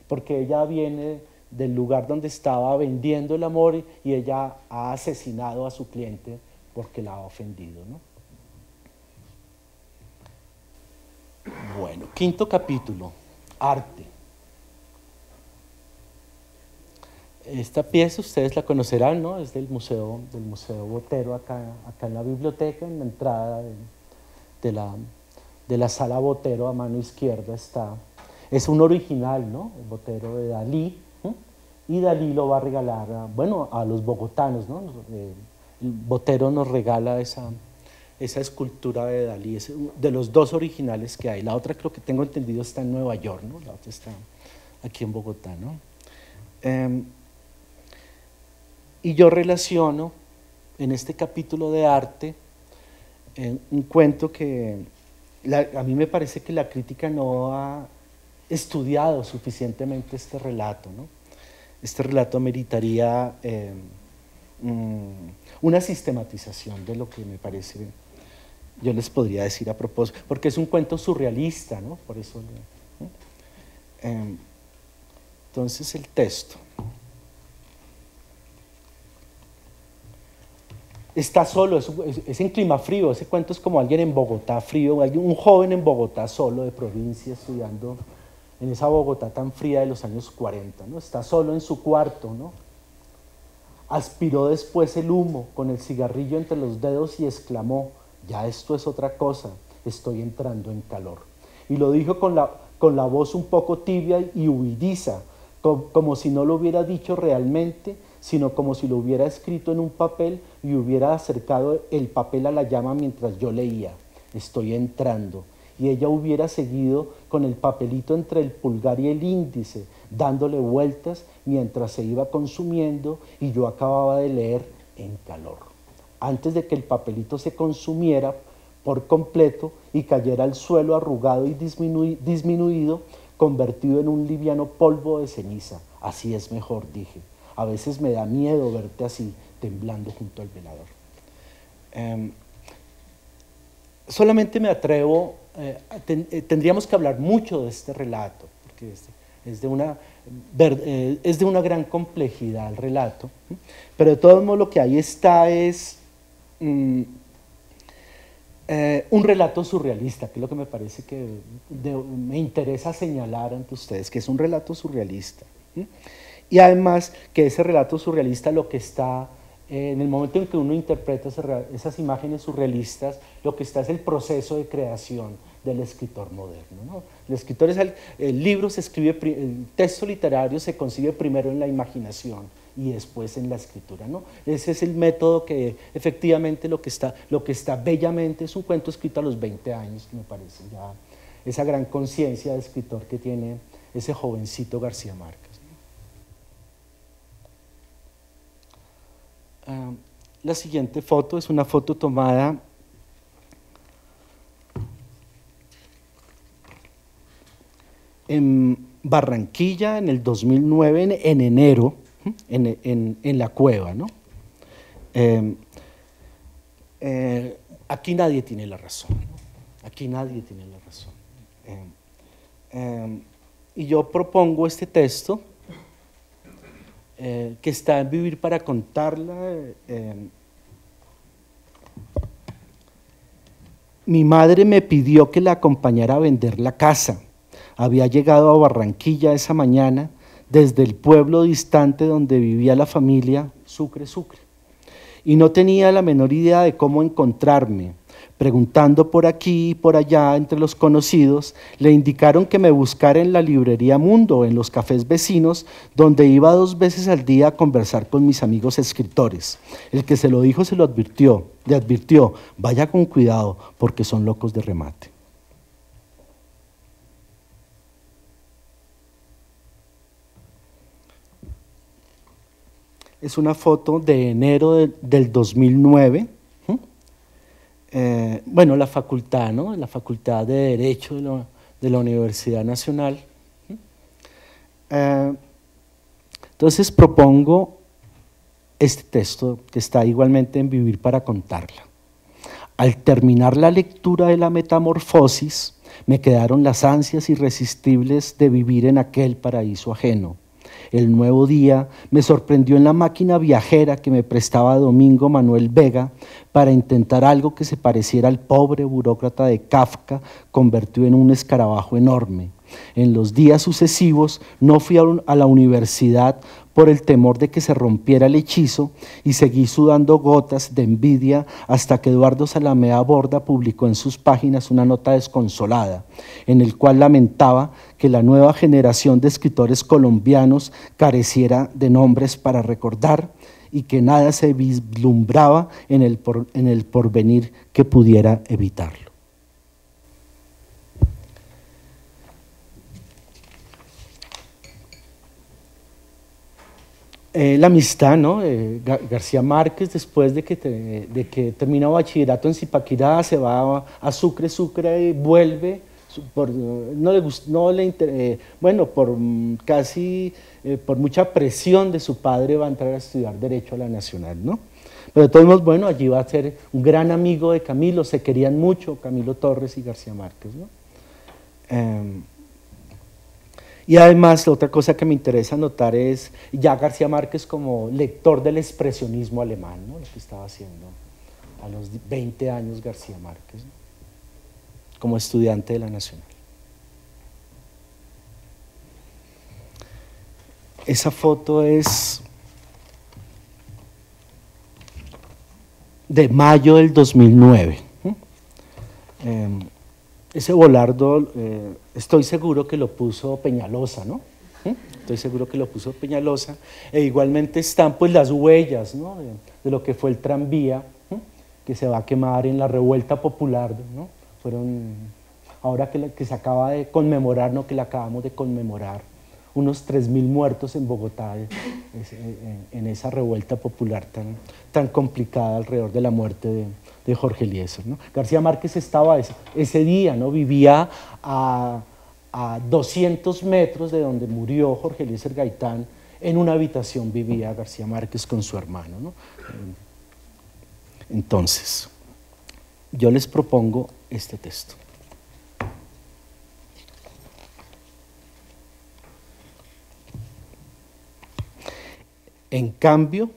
S2: porque ella viene del lugar donde estaba vendiendo el amor y ella ha asesinado a su cliente porque la ha ofendido, ¿no? Bueno, quinto capítulo, arte. Esta pieza ustedes la conocerán, ¿no? Es del Museo Botero, acá en la biblioteca, en la entrada de la sala Botero, a mano izquierda está. Es un original, ¿no? El Botero de Dalí, y Dalí lo va a regalar a los bogotanos, ¿no? El Botero nos regala esa escultura de Dalí, es de los dos originales que hay. La otra creo que tengo entendido está en Nueva York, ¿no? La otra está aquí en Bogotá, ¿no? Y yo relaciono en este capítulo de arte un cuento que a mí me parece que la crítica no ha estudiado suficientemente este relato, ¿no? Este relato meritaría una sistematización de lo que me parece, yo les podría decir a propósito, porque es un cuento surrealista, ¿no? Por eso, ¿no? Entonces el texto. Está solo, es en clima frío, ese cuento es como alguien en Bogotá frío, un joven en Bogotá solo, de provincia, estudiando en esa Bogotá tan fría de los años 40, ¿no? Está solo en su cuarto, ¿no? Aspiró después el humo con el cigarrillo entre los dedos y exclamó: ya esto es otra cosa, estoy entrando en calor. Y lo dijo con la voz un poco tibia y huidiza, como si no lo hubiera dicho realmente, sino como si lo hubiera escrito en un papel y hubiera acercado el papel a la llama mientras yo leía: estoy entrando. Y ella hubiera seguido con el papelito entre el pulgar y el índice, dándole vueltas mientras se iba consumiendo, y yo acababa de leer en calor. Antes de que el papelito se consumiera por completo y cayera al suelo arrugado y disminuido, convertido en un liviano polvo de ceniza. Así es mejor, dije. A veces me da miedo verte así, temblando junto al velador. Solamente me atrevo, tendríamos que hablar mucho de este relato, porque es de una gran complejidad el relato, pero de todos modos lo que ahí está es un relato surrealista, que es lo que me parece que me interesa señalar ante ustedes, que es un relato surrealista. Y además que ese relato surrealista lo que está, en el momento en que uno interpreta esas imágenes surrealistas, lo que está es el proceso de creación del escritor moderno, ¿no? El escritor el libro se escribe, el texto literario se concibe primero en la imaginación y después en la escritura, ¿no? Ese es el método que efectivamente lo que está bellamente, es un cuento escrito a los 20 años, que me parece ya esa gran conciencia de escritor que tiene ese jovencito García Márquez. La siguiente foto es una foto tomada en Barranquilla en el 2009, en enero, en la cueva, ¿no? Aquí nadie tiene la razón, ¿no? Aquí nadie tiene la razón. Y yo propongo este texto que está en Vivir para contarla. Mi madre me pidió que la acompañara a vender la casa. Había llegado a Barranquilla esa mañana desde el pueblo distante donde vivía la familia, Sucre, y no tenía la menor idea de cómo encontrarme. Preguntando por aquí y por allá entre los conocidos, le indicaron que me buscara en la librería Mundo, en los cafés vecinos, donde iba 2 veces al día a conversar con mis amigos escritores. El que se lo dijo le advirtió, vaya con cuidado, porque son locos de remate. Es una foto de enero del 2009. Bueno, la facultad, ¿no? La Facultad de Derecho de la Universidad Nacional. Entonces propongo este texto que está igualmente en Vivir para contarla. Al terminar la lectura de la Metamorfosis, me quedaron las ansias irresistibles de vivir en aquel paraíso ajeno. El nuevo día me sorprendió en la máquina viajera que me prestaba Domingo Manuel Vega para intentar algo que se pareciera al pobre burócrata de Kafka convertido en un escarabajo enorme. En los días sucesivos no fui a la universidad por el temor de que se rompiera el hechizo y seguí sudando gotas de envidia hasta que Eduardo Salamea Borda publicó en sus páginas una nota desconsolada, en el cual lamentaba que la nueva generación de escritores colombianos careciera de nombres para recordar y que nada se vislumbraba en el porvenir que pudiera evitarlo. La amistad, ¿no? García Márquez, después de que termina bachillerato en Zipaquirá, se va a Sucre y vuelve, por mucha presión de su padre, va a entrar a estudiar Derecho a la Nacional, ¿no? Pero de todos modos, bueno, allí va a ser un gran amigo de Camilo, se querían mucho Camilo Torres y García Márquez, ¿no? Y además, la otra cosa que me interesa notar es ya García Márquez como lector del expresionismo alemán, ¿no? Lo que estaba haciendo a los 20 años García Márquez, ¿no? Como estudiante de la Nacional. Esa foto es de mayo del 2009. Ese volardo, estoy seguro que lo puso Peñalosa, ¿no? Estoy seguro que lo puso Peñalosa. E igualmente están pues las huellas, ¿no? de lo que fue el tranvía, que se va a quemar en la revuelta popular, ¿no? Fueron, ahora que se acaba de conmemorar, ¿no? Que la acabamos de conmemorar, unos 3.000 muertos en Bogotá en esa revuelta popular tan complicada alrededor de la muerte de Jorge Eliezer, ¿no? García Márquez estaba ese día, ¿no? Vivía a 200 metros de donde murió Jorge Eliezer Gaitán. En una habitación vivía García Márquez con su hermano, ¿no? Entonces, yo les propongo este texto. En cambio,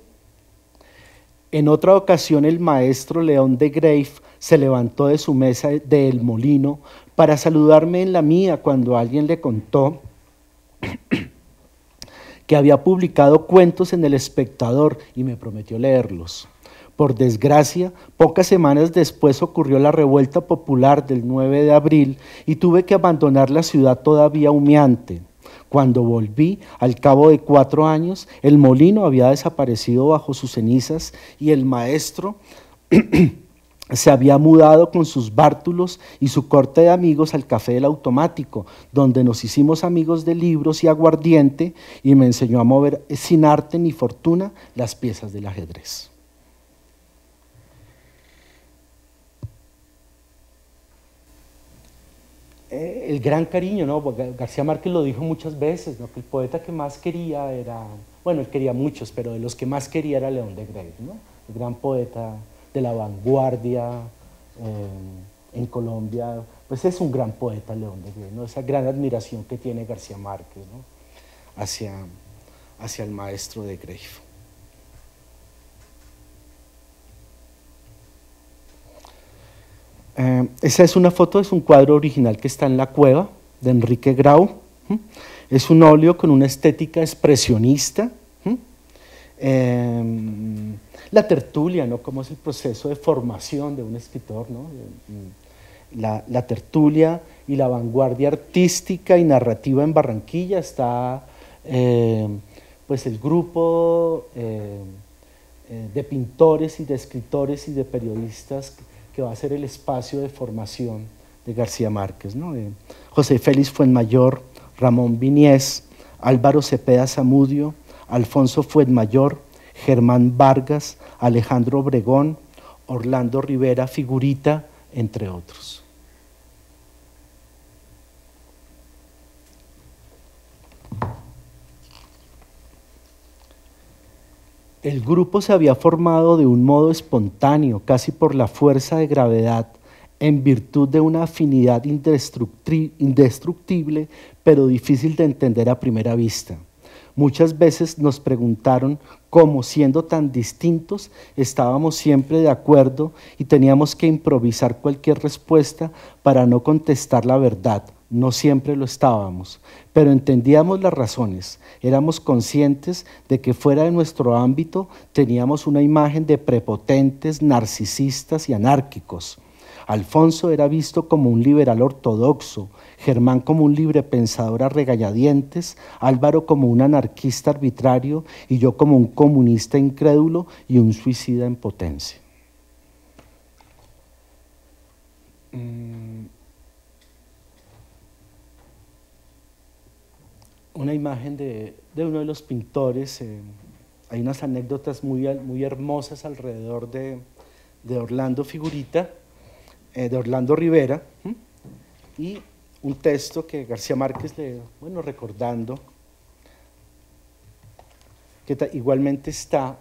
S2: en otra ocasión el maestro León de Greiff se levantó de su mesa de El Molino para saludarme en la mía cuando alguien le contó que había publicado cuentos en El Espectador y me prometió leerlos. Por desgracia, pocas semanas después ocurrió la revuelta popular del 9 de abril y tuve que abandonar la ciudad todavía humeante. Cuando volví, al cabo de 4 años, el molino había desaparecido bajo sus cenizas y el maestro se había mudado con sus bártulos y su corte de amigos al Café del Automático, donde nos hicimos amigos de libros y aguardiente y me enseñó a mover sin arte ni fortuna las piezas del ajedrez. El gran cariño, ¿no? García Márquez lo dijo muchas veces, ¿no? Que el poeta que más quería era, bueno, él quería muchos, pero de los que más quería era León de Greiff, ¿no? El gran poeta de la vanguardia en Colombia, pues es un gran poeta León de Greiff, ¿no? Esa gran admiración que tiene García Márquez, ¿no? hacia el maestro de Greiff. Esa es una foto, es un cuadro original que está en la cueva de Enrique Grau. Es un óleo con una estética expresionista. La tertulia, ¿no? Cómo es el proceso de formación de un escritor, ¿no? La tertulia y la vanguardia artística y narrativa en Barranquilla. Está pues el grupo de pintores y de escritores y de periodistas que va a ser el espacio de formación de García Márquez, ¿no? José Félix Fuenmayor, Ramón Viniés, Álvaro Cepeda Zamudio, Alfonso Fuenmayor, Germán Vargas, Alejandro Obregón, Orlando Rivera Figurita, entre otros. El grupo se había formado de un modo espontáneo, casi por la fuerza de gravedad, en virtud de una afinidad indestructible, pero difícil de entender a primera vista. Muchas veces nos preguntaron cómo, siendo tan distintos, estábamos siempre de acuerdo y teníamos que improvisar cualquier respuesta para no contestar la verdad. No siempre lo estábamos, pero entendíamos las razones. Éramos conscientes de que fuera de nuestro ámbito teníamos una imagen de prepotentes, narcisistas y anárquicos. Alfonso era visto como un liberal ortodoxo, Germán como un librepensador a regañadientes, Álvaro como un anarquista arbitrario y yo como un comunista incrédulo y un suicida en potencia. Una imagen de uno de los pintores, hay unas anécdotas muy hermosas alrededor de Orlando Figurita, de Orlando Rivera, y un texto que García Márquez recordando, que igualmente está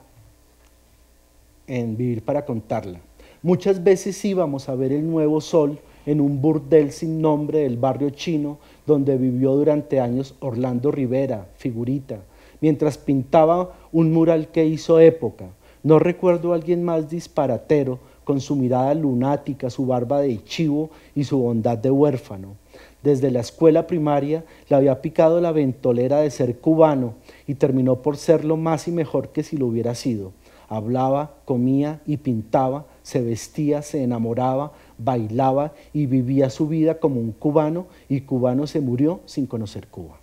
S2: en Vivir para contarla. Muchas veces íbamos a ver el nuevo sol en un burdel sin nombre del barrio chino donde vivió durante años Orlando Rivera, Figurita, mientras pintaba un mural que hizo época. No recuerdo a alguien más disparatero, con su mirada lunática, su barba de chivo y su bondad de huérfano. Desde la escuela primaria le había picado la ventolera de ser cubano y terminó por serlo más y mejor que si lo hubiera sido. Hablaba, comía y pintaba, se vestía, se enamoraba, bailaba y vivía su vida como un cubano, y cubano se murió sin conocer Cuba.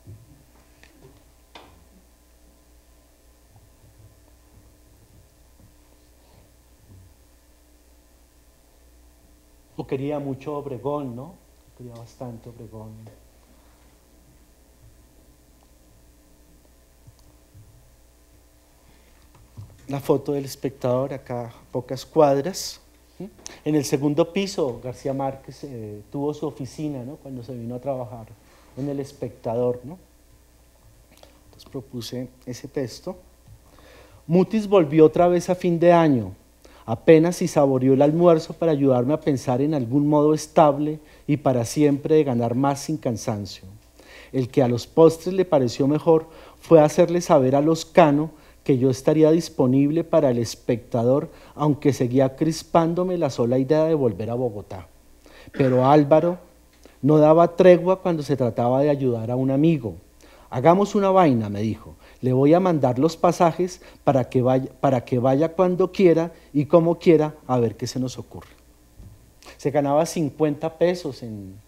S2: Lo quería mucho Obregón, ¿no? Quería bastante Obregón. La foto del espectador, acá a pocas cuadras. En el segundo piso, García Márquez tuvo su oficina, ¿no? Cuando se vino a trabajar en El Espectador, ¿no? Entonces propuse ese texto. Mutis volvió otra vez a fin de año, apenas si saboreó el almuerzo para ayudarme a pensar en algún modo estable y para siempre de ganar más sin cansancio. El que a los postres le pareció mejor fue hacerle saber a Loscano que yo estaría disponible para El Espectador, aunque seguía crispándome la sola idea de volver a Bogotá. Pero Álvaro no daba tregua cuando se trataba de ayudar a un amigo. Hagamos una vaina, me dijo, le voy a mandar los pasajes para que vaya cuando quiera y como quiera, a ver qué se nos ocurre. Se ganaba 50 pesos en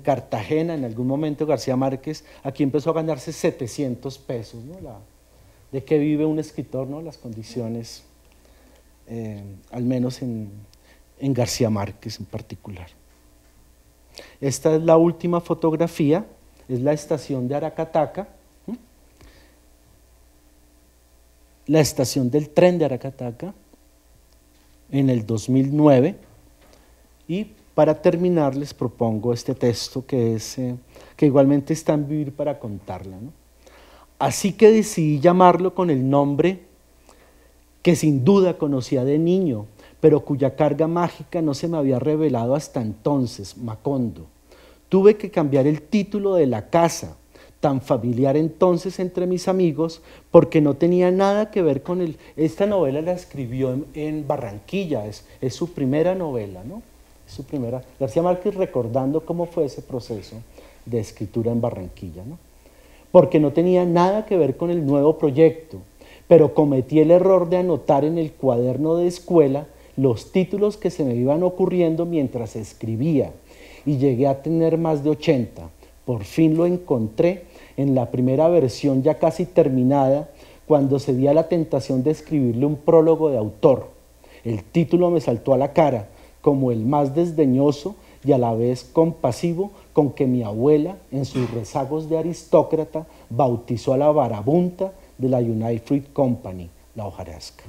S2: Cartagena. En algún momento García Márquez aquí empezó a ganarse 700 pesos, ¿no? De qué vive un escritor, ¿no? Las condiciones, al menos en García Márquez en particular. Esta es la última fotografía, es la estación de Aracataca, la estación del tren de Aracataca en el 2009, y para terminar les propongo este texto que igualmente está en Vivir para contarla, ¿no? Así que decidí llamarlo con el nombre que sin duda conocía de niño, pero cuya carga mágica no se me había revelado hasta entonces, Macondo. Tuve que cambiar el título de la casa, tan familiar entonces entre mis amigos, porque no tenía nada que ver con él. Esta novela la escribió en Barranquilla, es su primera novela, ¿no? Es su primera. García Márquez recordando cómo fue ese proceso de escritura en Barranquilla, ¿no? Porque no tenía nada que ver con el nuevo proyecto, pero cometí el error de anotar en el cuaderno de escuela los títulos que se me iban ocurriendo mientras escribía, y llegué a tener más de 80. Por fin lo encontré en la primera versión ya casi terminada, cuando cedí a la tentación de escribirle un prólogo de autor. El título me saltó a la cara, como el más desdeñoso y a la vez compasivo con que mi abuela, en sus rezagos de aristócrata, bautizó a la marabunta de la United Fruit Company, la hojarasca.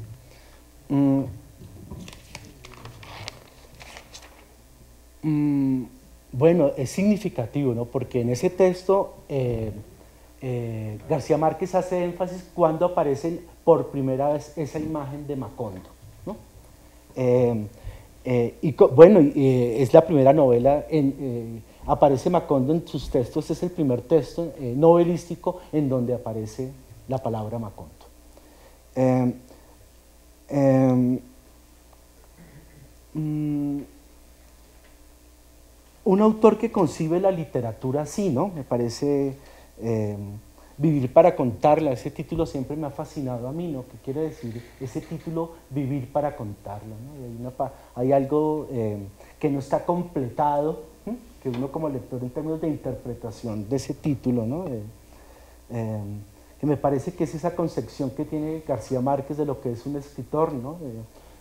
S2: Bueno, es significativo, ¿no? Porque en ese texto García Márquez hace énfasis cuando aparece por primera vez esa imagen de Macondo, ¿no? Es la primera novela, aparece Macondo en sus textos, es el primer texto novelístico en donde aparece la palabra Macondo. Un autor que concibe la literatura así, ¿no? Me parece Vivir para contarla, ese título siempre me ha fascinado a mí, ¿no? ¿Qué quiere decir ese título, vivir para contarla? ¿No? Hay algo que no está completado, que uno como lector en términos de interpretación de ese título, ¿no? Que me parece que es esa concepción que tiene García Márquez de lo que es un escritor, ¿no?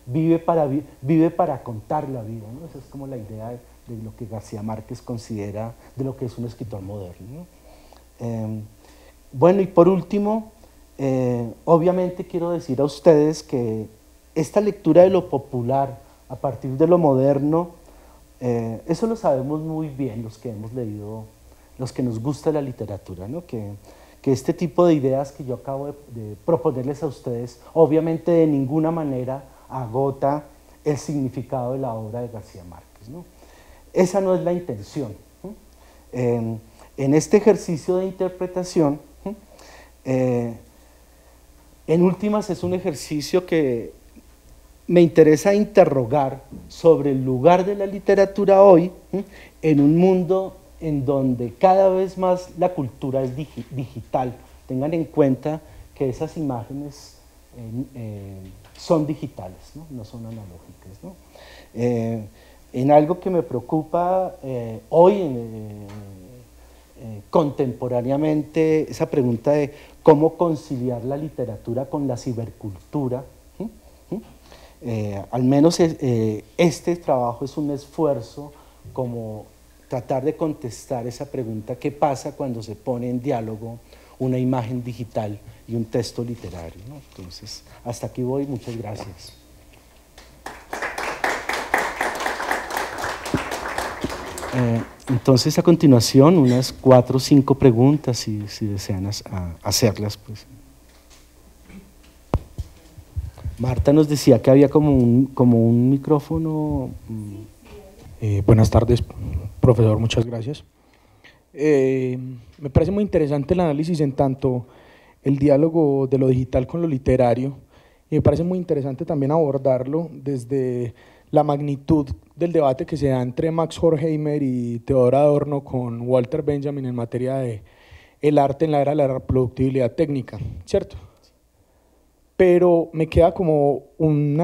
S2: Vive para contar la vida, ¿no? Esa es como la idea de lo que García Márquez considera de lo que es un escritor moderno, ¿no? Bueno, y por último, obviamente quiero decir a ustedes que esta lectura de lo popular a partir de lo moderno, eso lo sabemos muy bien los que hemos leído, los que nos gusta la literatura, ¿no? Que este tipo de ideas que yo acabo de proponerles a ustedes, obviamente de ninguna manera agota el significado de la obra de García Márquez, ¿no? Esa no es la intención, ¿no? En este ejercicio de interpretación, en últimas es un ejercicio que me interesa interrogar sobre el lugar de la literatura hoy en un mundo en donde cada vez más la cultura es digital. Tengan en cuenta que esas imágenes son digitales, no son analógicas, ¿no? En algo que me preocupa hoy, contemporáneamente, esa pregunta de cómo conciliar la literatura con la cibercultura. Al menos este trabajo es un esfuerzo como tratar de contestar esa pregunta: ¿qué pasa cuando se pone en diálogo una imagen digital y un texto literario, ¿no? Entonces, hasta aquí voy, muchas gracias. Entonces, a continuación, unas 4 o 5 preguntas, si desean hacerlas, pues. Marta nos decía que había como un micrófono.
S3: Buenas tardes, profesor, muchas gracias. Me parece muy interesante el análisis en tanto el diálogo de lo digital con lo literario, y me parece muy interesante también abordarlo desde la magnitud del debate que se da entre Max Horkheimer y Theodor Adorno con Walter Benjamin en materia de el arte en la era de la reproductibilidad técnica, ¿cierto? Pero me queda como un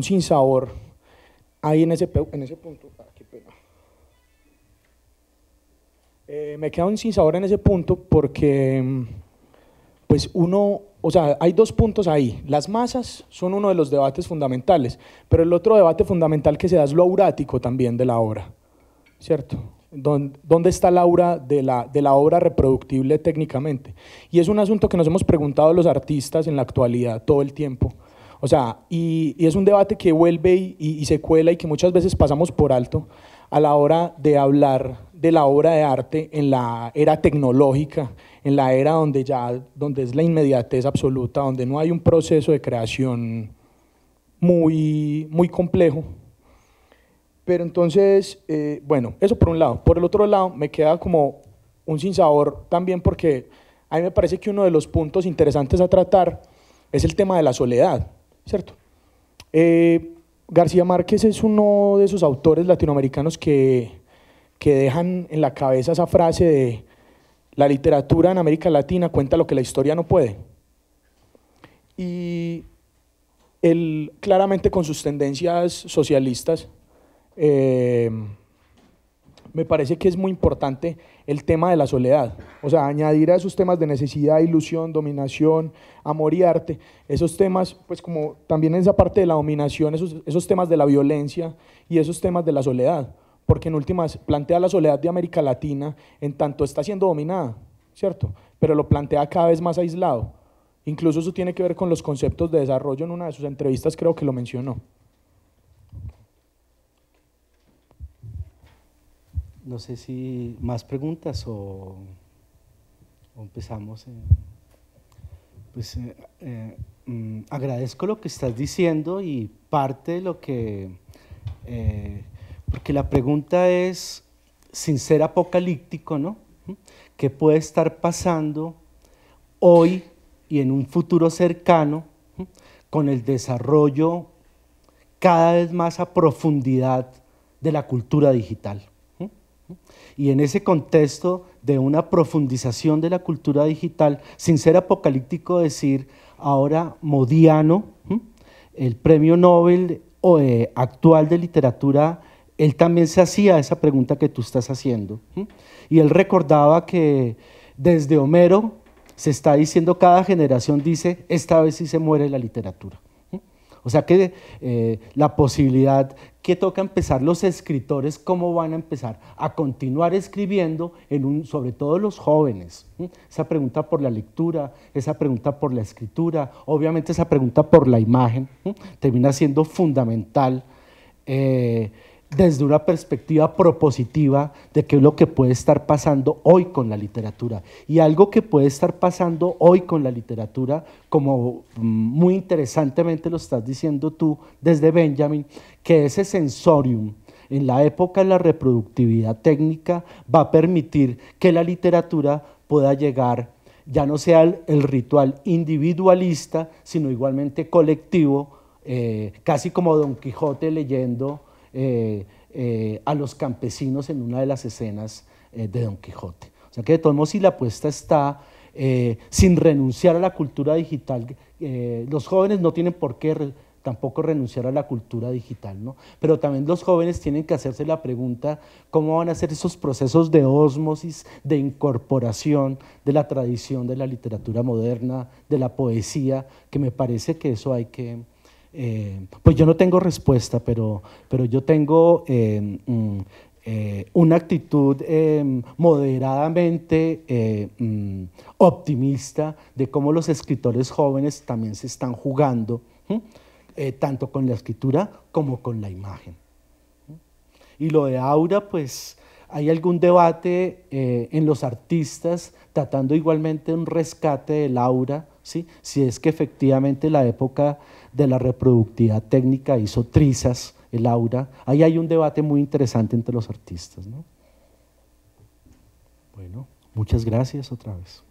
S3: sinsabor ahí en ese punto. Qué pena. Me queda un sinsabor en ese punto porque pues hay 2 puntos ahí. Las masas son uno de los debates fundamentales, pero el otro debate fundamental que se da es lo aurático también de la obra, ¿cierto? ¿Dónde está la aura de la obra reproductible técnicamente? Y es un asunto que nos hemos preguntado los artistas en la actualidad todo el tiempo. O sea, y es un debate que vuelve y se cuela y que muchas veces pasamos por alto a la hora de hablar de la obra de arte en la era tecnológica, en la era donde es la inmediatez absoluta, donde no hay un proceso de creación muy, muy complejo. Pero entonces, bueno, eso por un lado. Por el otro lado, me queda como un sinsabor también porque a mí me parece que uno de los puntos interesantes a tratar es el tema de la soledad, ¿cierto? García Márquez es uno de esos autores latinoamericanos que dejan en la cabeza esa frase de la literatura en América Latina cuenta lo que la historia no puede. Y él claramente con sus tendencias socialistas, me parece que es muy importante el tema de la soledad, o sea, añadir a esos temas de necesidad, ilusión, dominación, amor y arte, esos temas, pues como también en esa parte de la dominación, esos temas de la violencia y esos temas de la soledad, porque en últimas plantea la soledad de América Latina en tanto está siendo dominada, ¿cierto? Pero lo plantea cada vez más aislado, incluso eso tiene que ver con los conceptos de desarrollo, en una de sus entrevistas creo que lo mencionó.
S2: No sé si más preguntas o empezamos. Agradezco lo que estás diciendo y parte de lo que, porque la pregunta es, sin ser apocalíptico, ¿no? ¿Qué puede estar pasando hoy y en un futuro cercano con el desarrollo cada vez más a profundidad de la cultura digital? Y en ese contexto de una profundización de la cultura digital, sin ser apocalíptico decir, ahora Modiano, el premio Nobel actual de literatura, él también se hacía esa pregunta que tú estás haciendo. Y él recordaba que desde Homero se está diciendo, cada generación dice, esta vez sí se muere la literatura. O sea que la posibilidad que toca empezar los escritores, cómo van a empezar a continuar escribiendo, sobre todo los jóvenes. Esa pregunta por la lectura, esa pregunta por la escritura, obviamente esa pregunta por la imagen, termina siendo fundamental desde una perspectiva propositiva de qué es lo que puede estar pasando hoy con la literatura. Y algo que puede estar pasando hoy con la literatura, como muy interesantemente lo estás diciendo tú desde Benjamin, que ese sensorium en la época de la reproductividad técnica va a permitir que la literatura pueda llegar, ya no sea el ritual individualista, sino igualmente colectivo, casi como Don Quijote leyendo a los campesinos en una de las escenas de Don Quijote. O sea que de todos modos, si la apuesta está sin renunciar a la cultura digital, los jóvenes no tienen por qué tampoco renunciar a la cultura digital, ¿no? Pero también los jóvenes tienen que hacerse la pregunta, ¿cómo van a ser esos procesos de ósmosis, de incorporación de la tradición de la literatura moderna, de la poesía, que me parece que eso hay que... pues yo no tengo respuesta, pero yo tengo una actitud moderadamente optimista de cómo los escritores jóvenes también se están jugando, tanto con la escritura como con la imagen. Y lo de Aura, pues hay algún debate en los artistas tratando igualmente un rescate del aura, ¿sí? Si es que efectivamente la época de la reproductividad técnica hizo trizas el aura. Ahí hay un debate muy interesante entre los artistas, ¿no? Bueno, muchas gracias otra vez.